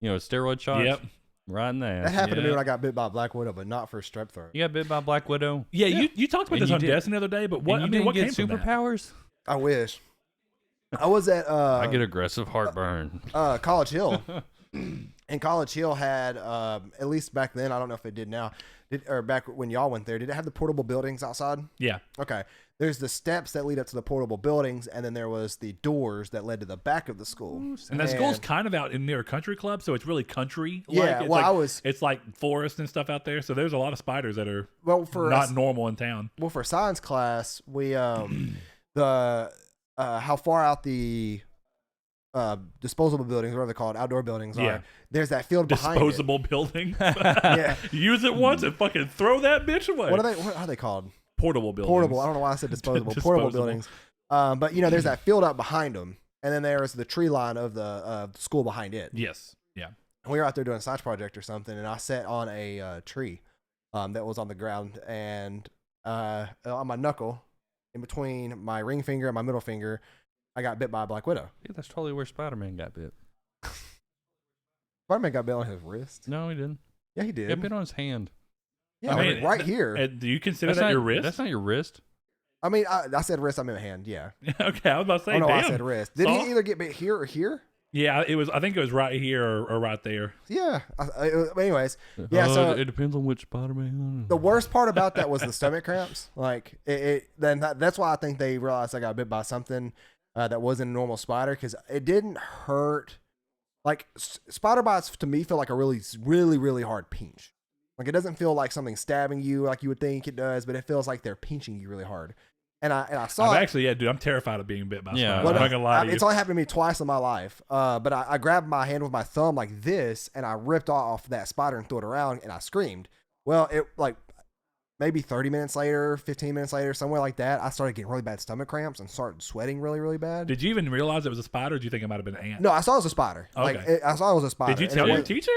Steroid shots. Yep. Right in the ass. That happened to me when I got bit by a black widow, but not for strep throat. You got bit by a black widow? Yeah. You talked about this on Destiny the other day, but what what came get from superpowers? I wish. I was at I get aggressive heartburn. College Hill. And College Hill had at least back then, I don't know if it did now, or back when y'all went there, did it have the portable buildings outside? Yeah. Okay. There's the steps that lead up to the portable buildings, and then there was the doors that led to the back of the school. And that school's kind of out in near a country club, so it's really country. Yeah, it's like forest and stuff out there, so there's a lot of spiders that are not normal in town. Well, for science class, we how far out the disposable buildings, whatever they're called, outdoor buildings are. There's that field behind disposable building. Yeah. Use it once and fucking throw that bitch away. What are they called? Portable buildings. Portable. I don't know why I said disposable. Portable buildings. But there's that field out behind them, and then there's the tree line of the school behind it. Yes. Yeah. And we were out there doing a science project or something, and I sat on a tree that was on the ground, and on my knuckle, in between my ring finger and my middle finger, I got bit by a black widow. Yeah, that's totally where Spider-Man got bit. Spider-Man got bit on his wrist. No, he didn't. Yeah, he did. He got bit on his hand. Yeah, right here. Do you consider that your wrist? That's not your wrist. I mean, I said wrist. I meant hand. Yeah. Okay, I was about to say. Oh no, damn. I said wrist. Did he either get bit here or here? Yeah, it was. I think it was right here or right there. Yeah. Anyways, yeah. So it depends on which Spider-Man. The worst part about that was the stomach cramps. That's why I think they realized I got bit by something that wasn't a normal spider, because it didn't hurt. Like spider bites to me feel like a really, really, really hard pinch. Like it doesn't feel like something stabbing you like you would think it does, but it feels like they're pinching you really hard. And I saw dude, I'm terrified of being bit by spiders. Well, I'm not gonna lie to you. It's only happened to me twice in my life. But I grabbed my hand with my thumb like this, and I ripped off that spider and threw it around, and I screamed. Well, it maybe 30 minutes later, 15 minutes later, somewhere like that, I started getting really bad stomach cramps and started sweating really, really bad. Did you even realize it was a spider, or do you think it might have been an ant? No, I saw it was a spider. Okay. Like I saw it was a spider. Did you And tell it your wasn't- teacher?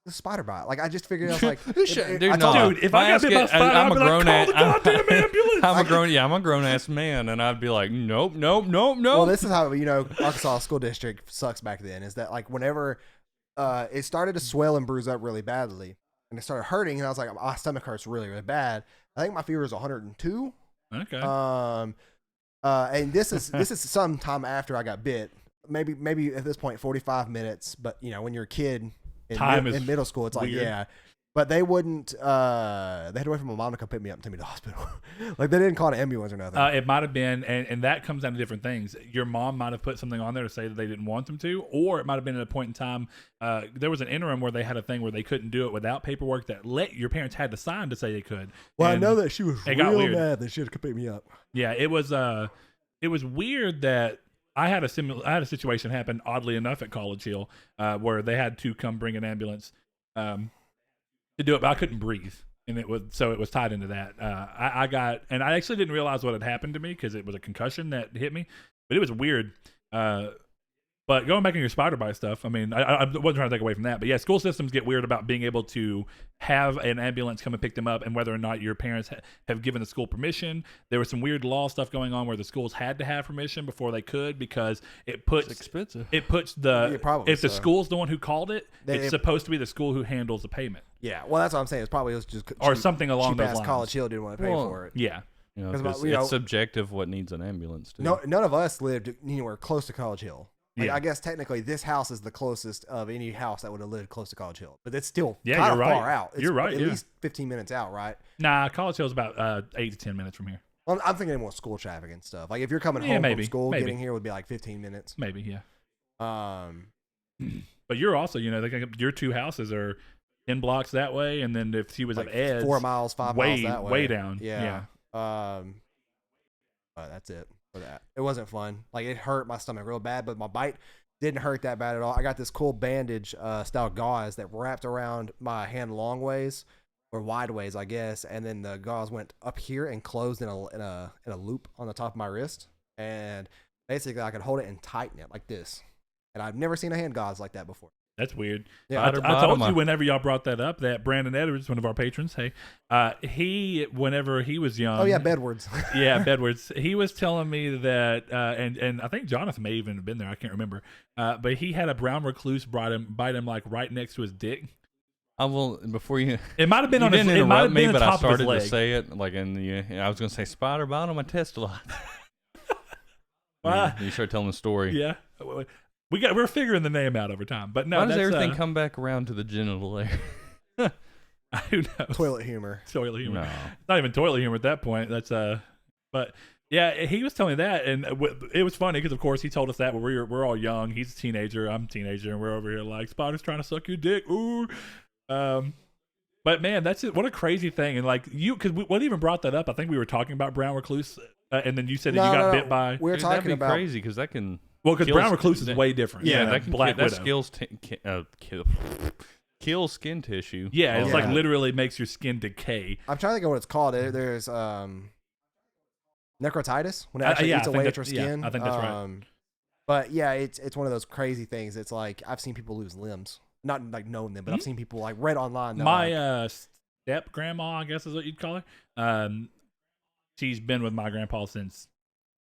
The spider bite. Like I just figured I was like, Dude, I told no. her- Dude, if I got bit by a spider, I'm I'd a be like, grown call ass. the goddamn ambulance. I'm a grown ass man, and I'd be like, nope. Well, this is how Arkansas school district sucks back then. Is that like whenever it started to swell and bruise up really badly, and it started hurting, and I was like, my stomach hurts really, really bad. I think my fever is 102. Okay. And this is some time after I got bit. Maybe at this point 45 minutes. But when you're a kid in middle school, it's like weird. yeah. But they wouldn't. They had to wait for my mom to come pick me up and take me to the hospital. Like they didn't call an ambulance or nothing. It might have been, and that comes down to different things. Your mom might have put something on there to say that they didn't want them to, or it might have been at a point in time. There was an interim where they had a thing where they couldn't do it without paperwork that your parents had to sign to say they could. Well, And I know that she was it got real weird. mad that she had to come pick me up. Yeah, it was weird that I had a situation happen oddly enough at College Hill where they had to come bring an ambulance to do it, but I couldn't breathe, and it was tied into that. I actually didn't realize what had happened to me because it was a concussion that hit me, but it was weird. But going back in your spider bite stuff, I mean, I wasn't trying to take away from that, but yeah, school systems get weird about being able to have an ambulance come and pick them up, and whether or not your parents have given the school permission. There was some weird law stuff going on where the schools had to have permission before they could, because it puts It's expensive. It puts Yeah, probably if the so. school's the one who called it, They- it's supposed to be the school who handles the payment Yeah, well, that's what I'm saying. It's probably just or something along cheap those ass lines. College Hill didn't want to pay Well, for it. Yeah. 'Cause, Because you know- it's subjective what needs an ambulance to. No, none of us lived anywhere close to College Hill. Like, Yeah. I guess technically this house is the closest of any house that would have lived close to College Hill, but it's still Yeah, kind of you're right. far out. It's You're right, At yeah. least 15 minutes out, right? Nah, College Hill's about 8 to 10 minutes from here. Well, I'm thinking more school traffic and stuff. Like if you're coming Yeah, home maybe, from school, maybe. getting here would be like 15 minutes. Maybe, yeah. But you're also, your two houses are 10 blocks that way, and then if she was like at Ed's, 4 miles, 5 way, miles that way. way down. Yeah. But that's it for that. It wasn't fun. Like it hurt my stomach real bad, but my bite didn't hurt that bad at all. I got this cool bandage style gauze that wrapped around my hand long ways or wide ways, I guess, and then the gauze went up here and closed in a loop on the top of my wrist, and basically I could hold it and tighten it like this. And I've never seen a hand gauze like that before. That's weird. Yeah, I told bottom. you whenever y'all brought that up that Brandon Edwards, one of our patrons, whenever he was young. Oh yeah, Bedwards. Yeah, Bedwards. He was telling me that, and I think Jonathan may even have been there. I can't remember. But he had a brown recluse bite him like right next to his dick. I will before you. It might have been You on his. didn't It might interrupt have me, been the but I top of started his leg. to say it like in the. I was going to say spider bite on my test a lot. You start telling the story. Yeah, we're figuring the name out over time, but no. Why does that's, everything come back around to the genital area? Who knows? Toilet humor. Toilet humor. No. Not even toilet humor at that point. That's but yeah, he was telling me that, and it was funny because of course he told us that when we're all young. He's a teenager, I'm a teenager, and we're over here like spiders trying to suck your dick. Ooh, but man, that's it. What a crazy thing, and like because what even brought that up? I think we were talking about brown recluse, and then you said that you got bit by. We're Dude, that'd talking be about crazy because that can. Well, because kills- brown recluse is way different. Yeah, than that can Black kill, Widow. that kill skin tissue. Yeah, it's like Yeah. literally makes your skin decay. I'm trying to think of what it's called. There's necrotitis when it actually yeah, eats I away think at your that- yeah, skin. I think that's right. But yeah, it's one of those crazy things. It's like I've seen people lose limbs, not like knowing them, but I've seen people like read online. My step grandma, I guess is what you'd call her. She's been with my grandpa since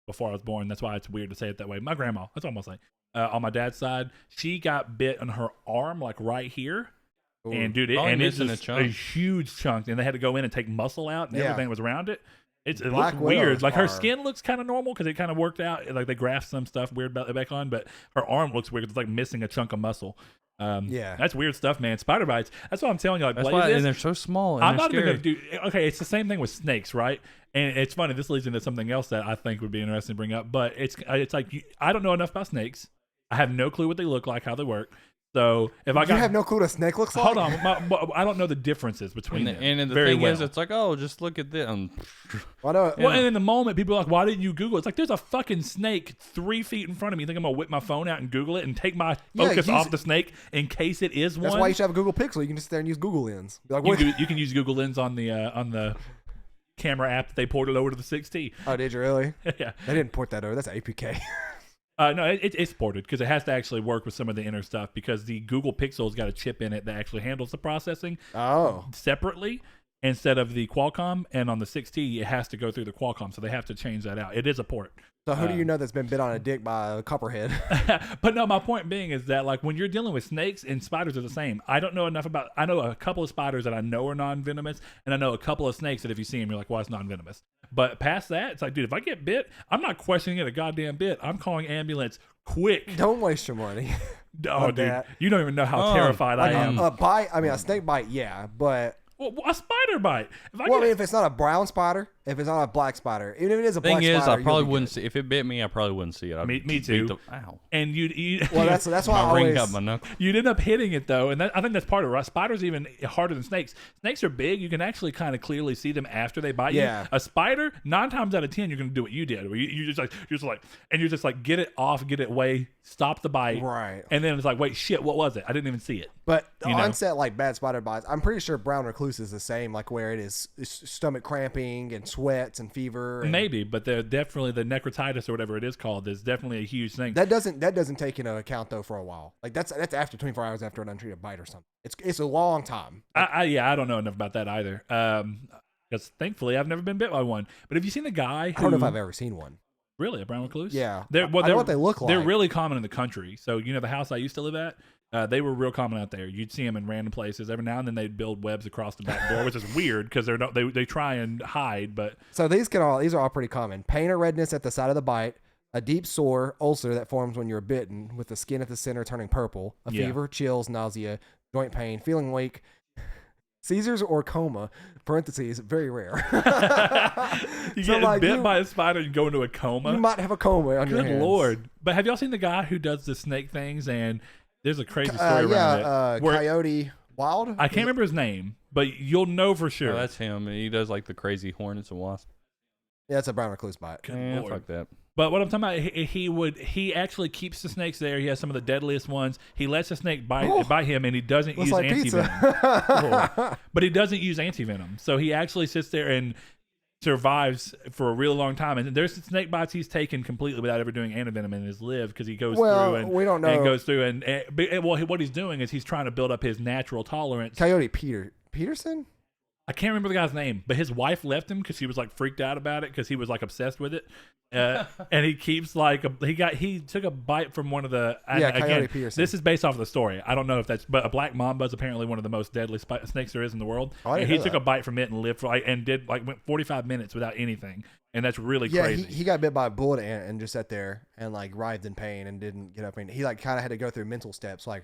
before I was born. That's why it's weird to say it that way. My grandma, that's almost like on my dad's side, she got bit on her arm, like right here. Ooh. And dude, Probably it's missing a just a chunk. huge chunk, and they had to go in and take muscle out, and Yeah. everything was around it. It Black looks weird. widows Like her are- skin looks kind of normal because it kind of worked out. Like they grafted some stuff weird about it back on, but her arm looks weird. It's like missing a chunk of muscle. Yeah. That's weird stuff, man. Spider bites. That's what I'm telling you. Like, That's Blade why, is- and they're so small. And I'm they're not even scary. gonna do. Okay, it's the same thing with snakes, right? And it's funny. This leads into something else that I think would be interesting to bring up. But it's like I don't know enough about snakes. I have no clue what they look like, how they work. So if I You got have no clue what a snake looks like? hold on, I don't know the differences between them. And the very thing well. is, it's like, oh, just look at this. I know. Well, and in the moment, people are like, "Why didn't you Google?" It's like there's a fucking snake 3 feet in front of me. You think I'm gonna whip my phone out and Google it and take my focus off the snake in case it is That's one? why you should have a Google Pixel. You can just sit there and use Google Lens. Be like, what? You can use Google Lens on the camera app that they ported over to the 6T. Oh, did you really? Yeah. They didn't port that over. That's APK. No, it's ported because it has to actually work with some of the inner stuff because the Google Pixel's got a chip in it that actually handles the processing separately instead of the Qualcomm. And on the 6T, it has to go through the Qualcomm, so they have to change that out. It is a port. So who do you know that's been bit on a dick by a copperhead? But no, my point being is that like when you're dealing with snakes and spiders are the same. I don't know enough about. I know a couple of spiders that I know are non-venomous, and I know a couple of snakes that if you see them, you're like, "Well, it's non-venomous." But past that, it's like, dude, if I get bit, I'm not questioning it a goddamn bit. I'm calling ambulance quick. Don't waste your money. Oh, dude, that. you don't even know how terrified I am. A bite. I mean, a snake bite, yeah, but. Well, a spider bite. I mean, if it's not a brown spider, if it's not a black spider, even if it is a black spider, I probably wouldn't see. If it bit me, I probably wouldn't see it. Me too. Ow. And you'd well, that's why I ring always. up my knuckle. You'd end up hitting it though, and I think that's part of it. Right? Spiders are even harder than snakes. Snakes are big; you can actually kind of clearly see them after they bite Yeah. you. A spider, 9 times out of 10, you're going to do what you did. Where you're just like, get it off, get it away, stop the bite, Right. And then it's like, wait, shit, what was it? I didn't even see it. But the You know. onset like bad spider bites, I'm pretty sure brown recluse is the same, like where it is stomach cramping and sweats and fever. And Maybe, but they're definitely the necrotitis or whatever it is called is definitely a huge thing. that doesn't take into account though for a while. Like that's after 24 hours after an untreated bite or something. It's a long time. I don't know enough about that either. Because thankfully I've never been bit by one. But have you seen the guy who I don't know if I've ever seen one. really a brown recluse? Yeah. They're, I know what they look like. They're really common in the country. So you know the house I used to live at. They were real common out there. You'd see them in random places. Every now and then they'd build webs across the back door, which is weird because they try and hide. But So these are all pretty common. Pain or redness at the side of the bite, a deep sore ulcer that forms when you're bitten, with the skin at the center turning purple, a fever, chills, nausea, joint pain, feeling weak, seizures or coma. Parentheses, very rare. you So, get like, bit by a spider and go into a coma. You might have a coma on your Good hands. Lord! But have y'all seen the guy who does the snake things? And there's a crazy story around it. Where- Coyote Wild. I can't remember his name, but you'll know for sure. Oh, that's him. He does like the crazy hornets and wasps. Yeah, it's a brown recluse bite. Good Yeah, Lord. fuck that. But what I'm talking about, he actually keeps the snakes there. He has some of the deadliest ones. He lets the snake bite him, and he doesn't Looks use like anti-venom. pizza. But he doesn't use anti-venom. So he actually sits there and survives for a really long time. And there's snake bites he's taken completely without ever doing anti-venom in his live because he goes through and we don't know. and goes through what he's doing is he's trying to build up his natural tolerance. Coyote Peterson. I can't remember the guy's name, but his wife left him because she was like freaked out about it because he was like obsessed with it, and he keeps like he took a bite from one of the Coyote Peterson. This is based off of the story. I don't know if that's, but a black mamba is apparently one of the most deadly snakes there is in the world. Oh, I didn't and he know took that. a bite from it and lived for went 45 minutes without anything, and that's really Yeah, crazy. he got bit by a bullet ant and just sat there and like writhed in pain and didn't get up. And he like kind of had to go through mental steps. Like,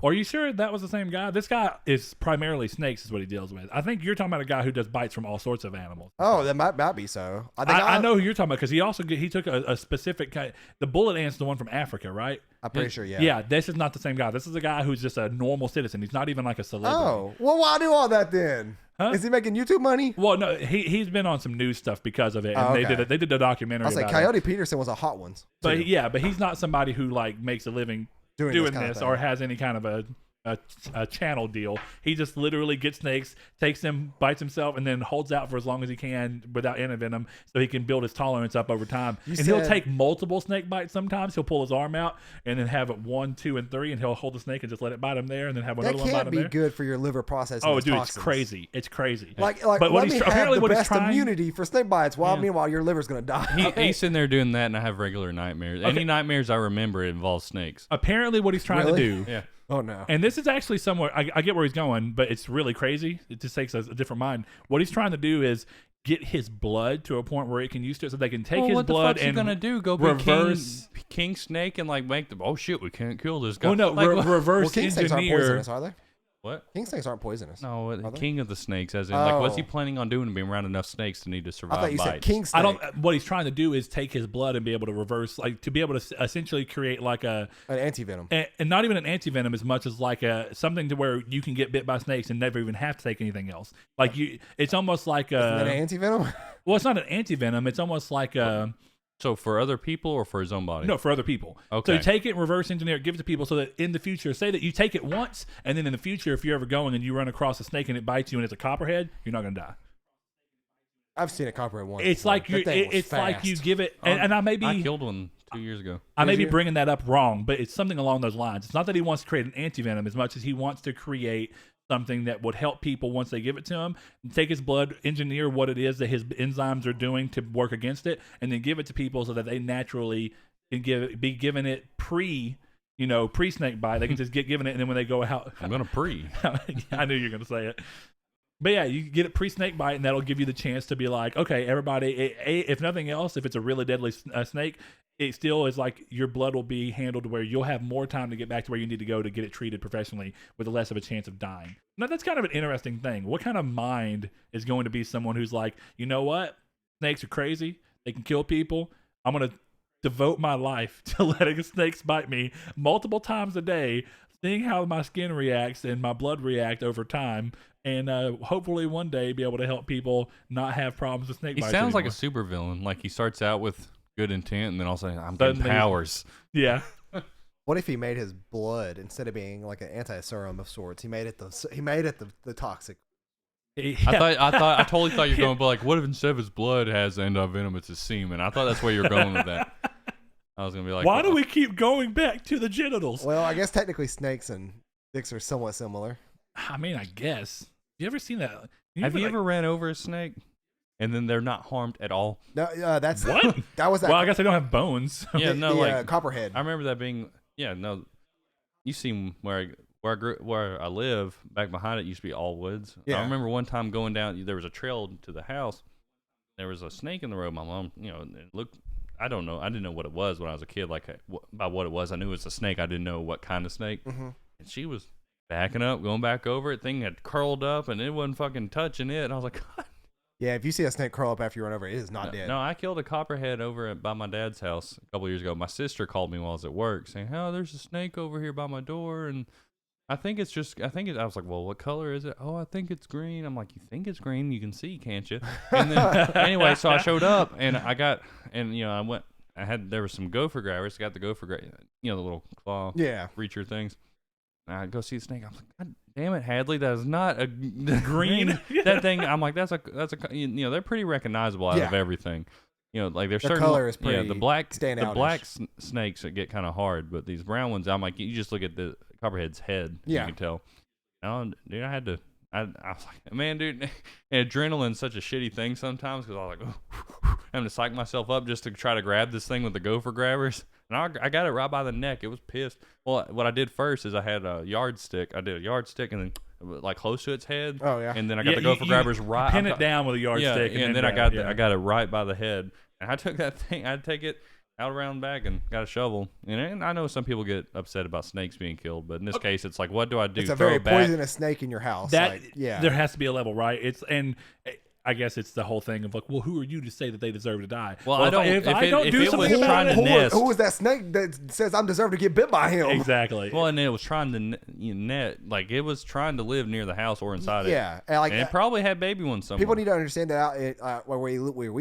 Are you sure that was the same guy? This guy is primarily snakes, is what he deals with. I think you're talking about a guy who does bites from all sorts of animals. oh, that might be so. I know who you're talking about because he took a specific kind. The bullet ant's the one from Africa, right? I'm pretty sure. Yeah. Yeah, this is not the same guy. This is a guy who's just a normal citizen. He's not even like a celebrity. Oh, well, why do all that then? Huh? Is he making YouTube money? Well, no, he's been on some news stuff because of it, and Oh, okay. they did a documentary. I was like, about it. Coyote Peterson was a hot one. But too. but he's not somebody who like makes a living Doing doing kind of this thing. or has any kind of a channel deal. He just literally gets snakes, takes them, bites himself, and then holds out for as long as he can without anti-venom so he can build his tolerance up over time. He'll said- take multiple snake bites sometimes. He'll pull his arm out and then have it 1, 2, and 3, and he'll hold the snake and just let it bite him there and then have that another one bite can't him be there. good for your liver processing. Oh, those dude, toxins. it's crazy. It's crazy. Like, but let what me he's have apparently the what he's best trying. immunity for snake bites. While Yeah. meanwhile your liver's gonna die. He's sitting there doing that, and I have regular nightmares. Any nightmares I remember, it involves snakes. Apparently, what he's trying Really? to do. Yeah. Oh no. And this is actually somewhere I get where he's going, but it's really crazy. It just takes a different mind. What he's trying to do is get his blood to a point where it can use it, so they can take his what the blood fuck's he and gonna do? Go reverse. be king snake and like make the oh shit, we can't kill this guy. Well, no, Like, reverse Well, king snakes aren't engineer. poisonous, are they? What? King snakes aren't poisonous. No, Are they? king of the snakes, as in, like, what's he Oh. planning on doing to be around enough snakes to need to I survive thought you bites? said king snake. I don't. What he's trying to do is take his blood and be able to reverse, like, to be able to essentially create like An anti-venom. and not even an anti-venom as much as like something to where you can get bit by snakes and never even have to take anything else. Like it's almost like Isn't that an anti-venom? well, it's not an anti-venom. It's almost like So for other people or for his own body? no, for other people. Okay. So you take it, reverse engineer it, give it to people so that in the future, say that you take it once, and then in the future, if you're ever going and you run across a snake and it bites you and it's a copperhead, you're not gonna die. I've seen a copperhead once. It's before. like That thing was it's like you fast. give it, and I may be I killed one 2 years ago. I may Did be you? bringing that up wrong, but it's something along those lines. It's not that he wants to create an anti-venom as much as he wants to create something that would help people once they give it to him, take his blood, engineer what it is that his enzymes are doing to work against it, and then give it to people so that they naturally can be given it pre-snake bite. They can just get given it, and then when they go out, I'm gonna pre. I knew you were going to say it. But yeah, you get it pre-snake bite, and that'll give you the chance to be like, okay, everybody, if nothing else, if it's a really deadly snake, it still is like your blood will be handled to where you'll have more time to get back to where you need to go to get it treated professionally with less of a chance of dying. Now, that's kind of an interesting thing. What kind of mind is going to be someone who's like, you know what? Snakes are crazy. They can kill people. I'm going to devote my life to letting snakes bite me multiple times a day, seeing how my skin reacts and my blood react over time, and hopefully one day be able to help people not have problems with snake He bites sounds like a anymore. supervillain. Like he starts out with good intent, and then all of a sudden, I'm getting Suddenly- powers. Yeah. What if he made his blood, instead of being like an anti-serum of sorts, he made it the toxic? I totally thought you were going to be like, what if instead of his blood has anti-venom, it's his semen? I thought that's where you were going with that. I was going to be like, Why do we keep going back to the genitals? Well, I guess technically snakes and dicks are somewhat similar. I mean, I guess. You ever seen that? Have you ever ran over a snake and then they're not harmed at all? No, that's What? That was that. Well, I guess they don't have bones. Yeah, no, like copperhead. I remember that being. Yeah, no. You seen where I live back behind it used to be all woods. Yeah. I remember one time going down. There was a trail to the house. There was a snake in the road. My mom, it looked. I don't know. I didn't know what it was when I was a kid. Like by what it was, I knew it was a snake. I didn't know what kind of snake. Mm-hmm. And she was backing up, going back over it. Thing had curled up, and it wasn't fucking touching it. And I was like, God. Yeah, if you see a snake curl up after you run over, it is not dead. No, I killed a copperhead over by my dad's house a couple years ago. My sister called me while I was at work saying, "Oh, there's a snake over here by my door." And I was like, "Well, what color is it?" "Oh, I think it's green." I'm like, "You think it's green? You can see, can't you?" And then, anyway, so I showed up and there was some gopher grabbers. Got the gopher the little claw Yeah. reacher things. And I go see the snake. I'm like, God damn it, Hadley, that is not a green. That thing. I'm like, that's a they're pretty recognizable out of everything. Like there's certain color is pretty the black standout-ish. snakes that get kind of hard, but these brown ones, I'm like, you just look at the copperhead's head, Yeah. you can tell. Oh, dude, I was like, man, dude, adrenaline's such a shitty thing sometimes because I was like, having to psych myself up just to try to grab this thing with the gopher grabbers. And I got it right by the neck. It was pissed. Well, what I did first is I had a yardstick. I did a yardstick and then like close to its head. Oh yeah. And then I got the gopher grabbers right. Pin it down with a yardstick. And then I got it right by the head. And I took that thing. I'd take it out around back and got a shovel. And I know some people get upset about snakes being killed, but in this case, it's like, what do I do? It's a Throw very it back? poisonous snake in your house. That yeah. there has to be a level, right? I guess it's the whole thing of like, well, who are you to say that they deserve to die? Well, I don't. If If I don't it do was something about trying it, to nest, Who was that snake that says I'm deserved to get bit by him? exactly. well, and it was trying to net, like it was trying to live near the house or inside it. Yeah. And And it probably had baby ones somewhere. people need to understand that out where we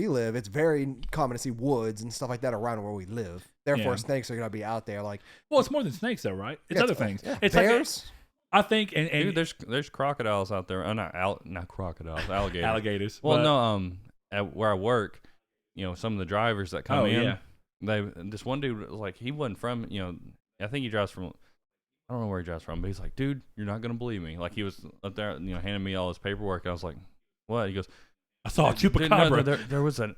live, it's very common to see woods and stuff like that around where we live. Therefore, Yeah. snakes are going to be out there. Like Well, it's more than snakes, though, right? It's yeah, other things. Yeah. It's bears. I think, and Dude, there's crocodiles out there. Not crocodiles, alligators. alligators. Well, but- no, at where I work, some of the drivers that come in, yeah. this one dude was like, he wasn't from, I think he drives from, I don't know where he drives from, but he's like, dude, you're not gonna believe me. Like he was up there, handing me all his paperwork. I was like, what? He goes, I saw a "Dude, no, chupacabra. there was an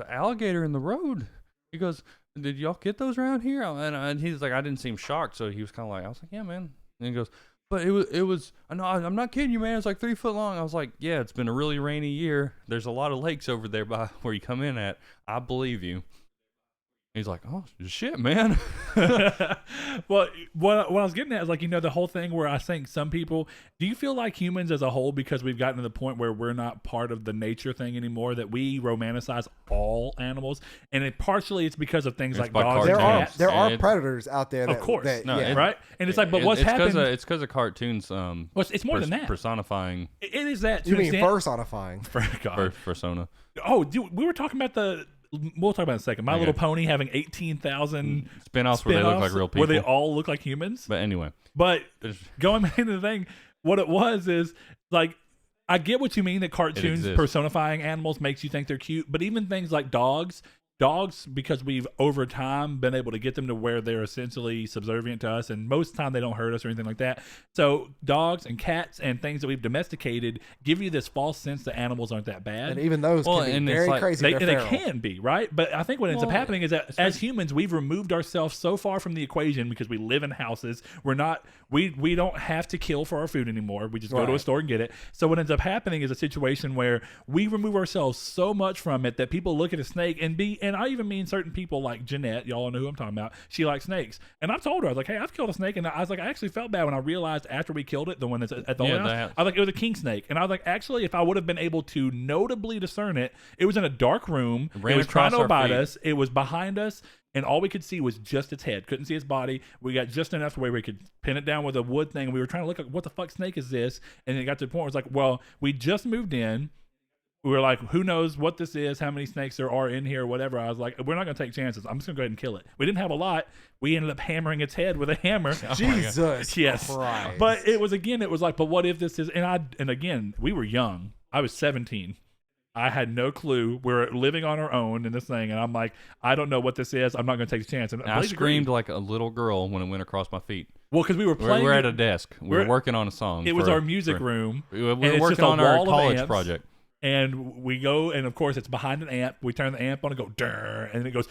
alligator in the road. He goes, did y'all get those around here? And he's like, I didn't seem shocked, so he was kind of like, I was like, yeah, man. And he goes, but it was. No, I'm not kidding you, man. It's like 3 foot long. I was like, yeah, it's been a really rainy year. There's a lot of lakes over there by where you come in at. I believe you. He's like, oh shit, man. Well, what I was getting at is like, the whole thing where I think some people, do you feel like humans as a whole, because we've gotten to the point where we're not part of the nature thing anymore, that we romanticize all animals? And partially it's because of things like by dogs and cartoons. cats. There are predators out there. Of course. No, yeah. Right? And it's like, but what's happened? It's because of cartoons. It's more than that. Personifying. It is that. To You an mean extent. personifying? Persona. Oh, dude, we were talking about we'll talk about it in a second. My Little Pony having 18,000 Spinoffs where they look like real people. where they all look like humans. But anyway. But going back into the thing, what it was is like, I get what you mean that cartoons personifying animals makes you think they're cute, but even things like dogs, because we've over time been able to get them to where they're essentially subservient to us, and most of the time they don't hurt us or anything like that. So dogs and cats and things that we've domesticated give you this false sense that animals aren't that bad. And even those can be very crazy. They can be, right? But I think what ends up happening is that as humans, we've removed ourselves so far from the equation because we live in houses. We don't have to kill for our food anymore. We just go to a store and get it. So what ends up happening is a situation where we remove ourselves so much from it that people look at a snake and I even mean certain people like Jeanette, y'all know who I'm talking about. She likes snakes. And I've told her, I was like, hey, I've killed a snake. And I was like, I actually felt bad when I realized after we killed it, the one that's at the old house, I was like, it was a king snake. And I was like, actually, if I would have been able to notably discern it, it was in a dark room. It was trying to bite us. It was behind us. And all we could see was just its head. Couldn't see its body. We got just enough to where we could pin it down with a wood thing. We were trying to look at what the fuck snake is this? And it got to the point where it's like, well, we just moved in. We were like, who knows what this is, how many snakes there are in here, or whatever. I was like, we're not going to take chances. I'm just going to go ahead and kill it. We didn't have a lot. We ended up hammering its head with a hammer. Jesus yes. Christ. But it was like, but what if this is, and again, we were young. I was 17. I had no clue. We're living on our own in this thing, and I'm like, I don't know what this is. I'm not going to take the chance. And I screamed like a little girl when it went across my feet. Well, because we were playing. We're at a desk. We were working on a song. It was our music room. We were working on our college project. And we go, and of course, it's behind an amp. We turn the amp on and go, durr, and it goes,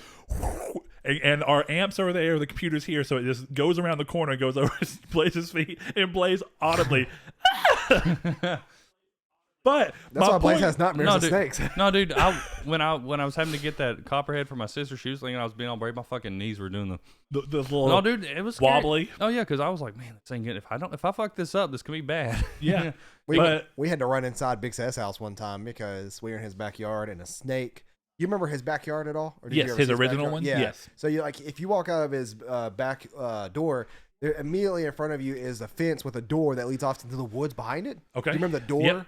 and our amps are there, the computer's here, so it just goes around the corner and goes over Blaze's feet and plays audibly. But that's why Blaze has nightmares of snakes. No, dude. When I was having to get that copperhead for my sister, she was thinking I was being all brave. My fucking knees were doing the little. No, dude, it was scary. Wobbly. Oh yeah, because I was like, man, this ain't good. If I fuck this up, this could be bad. Yeah. We had to run inside Big Seth's house one time because we were in his backyard and a snake. You remember his backyard at all? Or did yes, you ever his see original one. Yeah. Yes. So you if you walk out of his back door. There, immediately in front of you is a fence with a door that leads off into the woods behind it. Okay. Do you remember the door? Yep.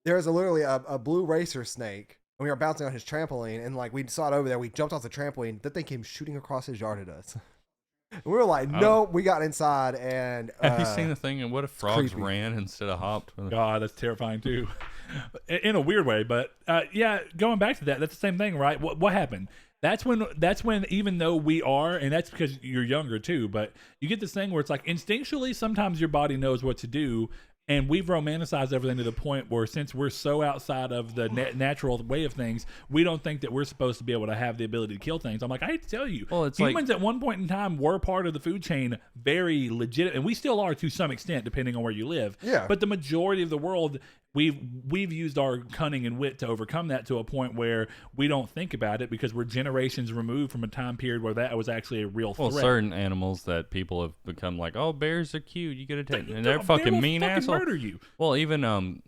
There's literally a blue racer snake, and we were bouncing on his trampoline, and like we saw it over there. We jumped off the trampoline. That thing came shooting across his yard at us. And we were like, nope. We got inside, and have you seen the thing? And what if frogs ran instead of hopped? God, that's terrifying too, in a weird way. But yeah, going back to that, that's the same thing, right? What happened? That's when even though we are, and that's because you're younger too, but you get this thing where it's like instinctually sometimes your body knows what to do. And we've romanticized everything to the point where since we're so outside of the natural way of things, we don't think that we're supposed to be able to have the ability to kill things. I'm like, I hate to tell you, humans at one point in time were part of the food chain, very legit, and we still are to some extent, depending on where you live. Yeah. But the majority of the world, we've used our cunning and wit to overcome that to a point where we don't think about it because we're generations removed from a time period where that was actually a real threat. Well, certain animals that people have become like, oh, bears are cute, you get a take, and they're fucking mean assholes. Murder you. Well, even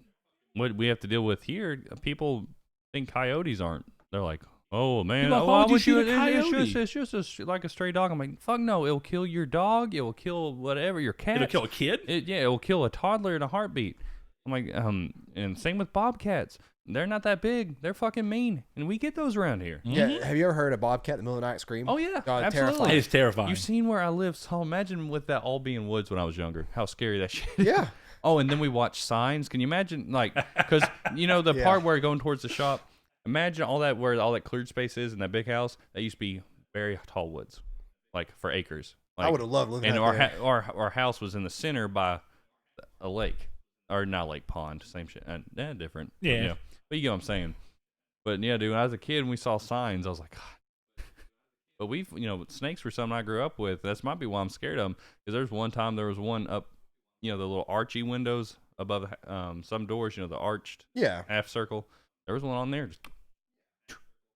what we have to deal with here, people think coyotes aren't. They're like, oh man, why would you shoot a coyote? It's just like a stray dog. I'm like, fuck no, it'll kill your dog, it will kill whatever, your cat. It'll kill a kid? It will kill a toddler in a heartbeat. I'm like, and same with bobcats. They're not that big. They're fucking mean, and we get those around here. Yeah. Have you ever heard a bobcat in the middle of the night scream? Oh yeah, God, absolutely. terrifying. It's terrifying. You've seen where I live, so imagine with that all being woods when I was younger. How scary that shit is. Yeah. Oh, and then we watch Signs. Can you imagine, like, because the part where going towards the shop. Imagine all that where all that cleared space is in that big house. That used to be very tall woods, like for acres. Like, I would have loved looking and at our house was in the center by a lake, or not lake, pond, same shit. Different. Yeah. But you get what I'm saying. But yeah, dude, when I was a kid and we saw Signs, I was like, God. But we've, snakes were something I grew up with. That's might be why I'm scared of them. Because there's one time there was one up, the little archy windows above some doors, the arched half circle. There was one on there. Just,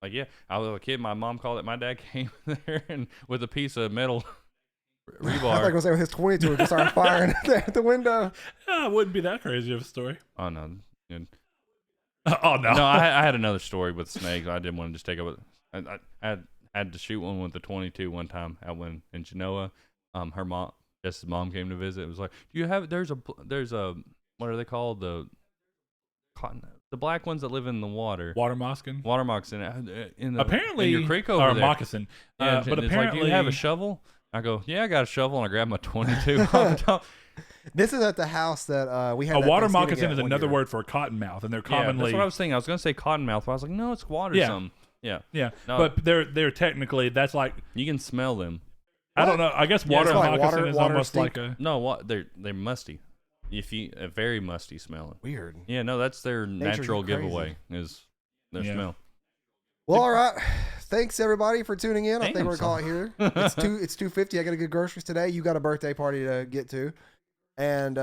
Like, yeah, I was a kid. My mom called it. My dad came there and with a piece of metal I thought rebar. I was with his 22 and just started firing at the window. It wouldn't be that crazy of a story. Oh no. Good. Oh no. No, I had another story with snakes. I didn't want to just take up. I had to shoot one with the 22 one time out in Genoa. Her mom, Jess's mom came to visit. It was like, do you have? There's a what are they called? The black ones that live in the water. Water moccasin. Water moccasin. Apparently, in your creek over or there. moccasin. Yeah, But it's apparently, like, do you have a shovel? I go, yeah, I got a shovel, and I grab my 22 off the top. This is at the house that we had. a that water Thanksgiving moccasin at is one another year. word for a cottonmouth, and they're Yeah, commonly. that's what I was thinking. I was going to say cottonmouth, but I was like, no, it's water. Yeah. Yeah. Yeah, No. but they're technically that's like You can smell them. I don't know. I guess Yeah, water it's like moccasin water- is water almost stink. like a. No, what they're musty. A very musty smelling. Weird. Yeah, no, that's their Nature's natural crazy. giveaway is their Yeah. smell. Well, all right. Thanks everybody for tuning in. I think Damn, we're gonna call it here. It's 2:50. I got to get groceries today. You got a birthday party to get to, and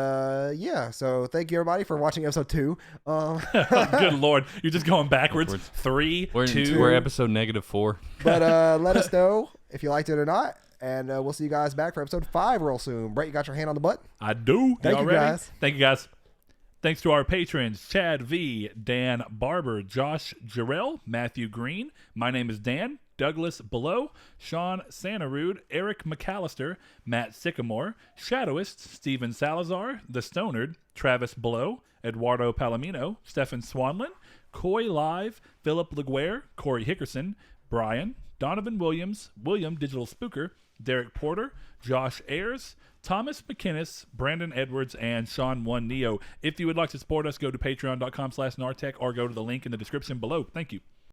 yeah. So thank you everybody for watching episode 2. Good lord, you're just going backwards. Backwards. 3, We're 2. we're episode -4. But let us know if you liked it or not, and we'll see you guys back for episode 5 real soon. Brett, you got your hand on the button. I do. Thank Y'all you, ready? guys. Thank you guys. Thanks to our patrons, Chad V, Dan Barber, Josh Jarrell, Matthew Green. My name is Dan, Douglas Below, Sean Santarud, Eric McAllister, Matt Sycamore, Shadowist, Steven Salazar, The Stonard, Travis Below, Eduardo Palomino, Stefan Swanlin, Coy Live, Philip Laguerre, Corey Hickerson, Brian, Donovan Williams, William Digital Spooker, Derek Porter, Josh Ayers, Thomas McKinnis, Brandon Edwards, and Sean One Neo. If you would like to support us, go to patreon.com/nartech or go to the link in the description below. Thank you.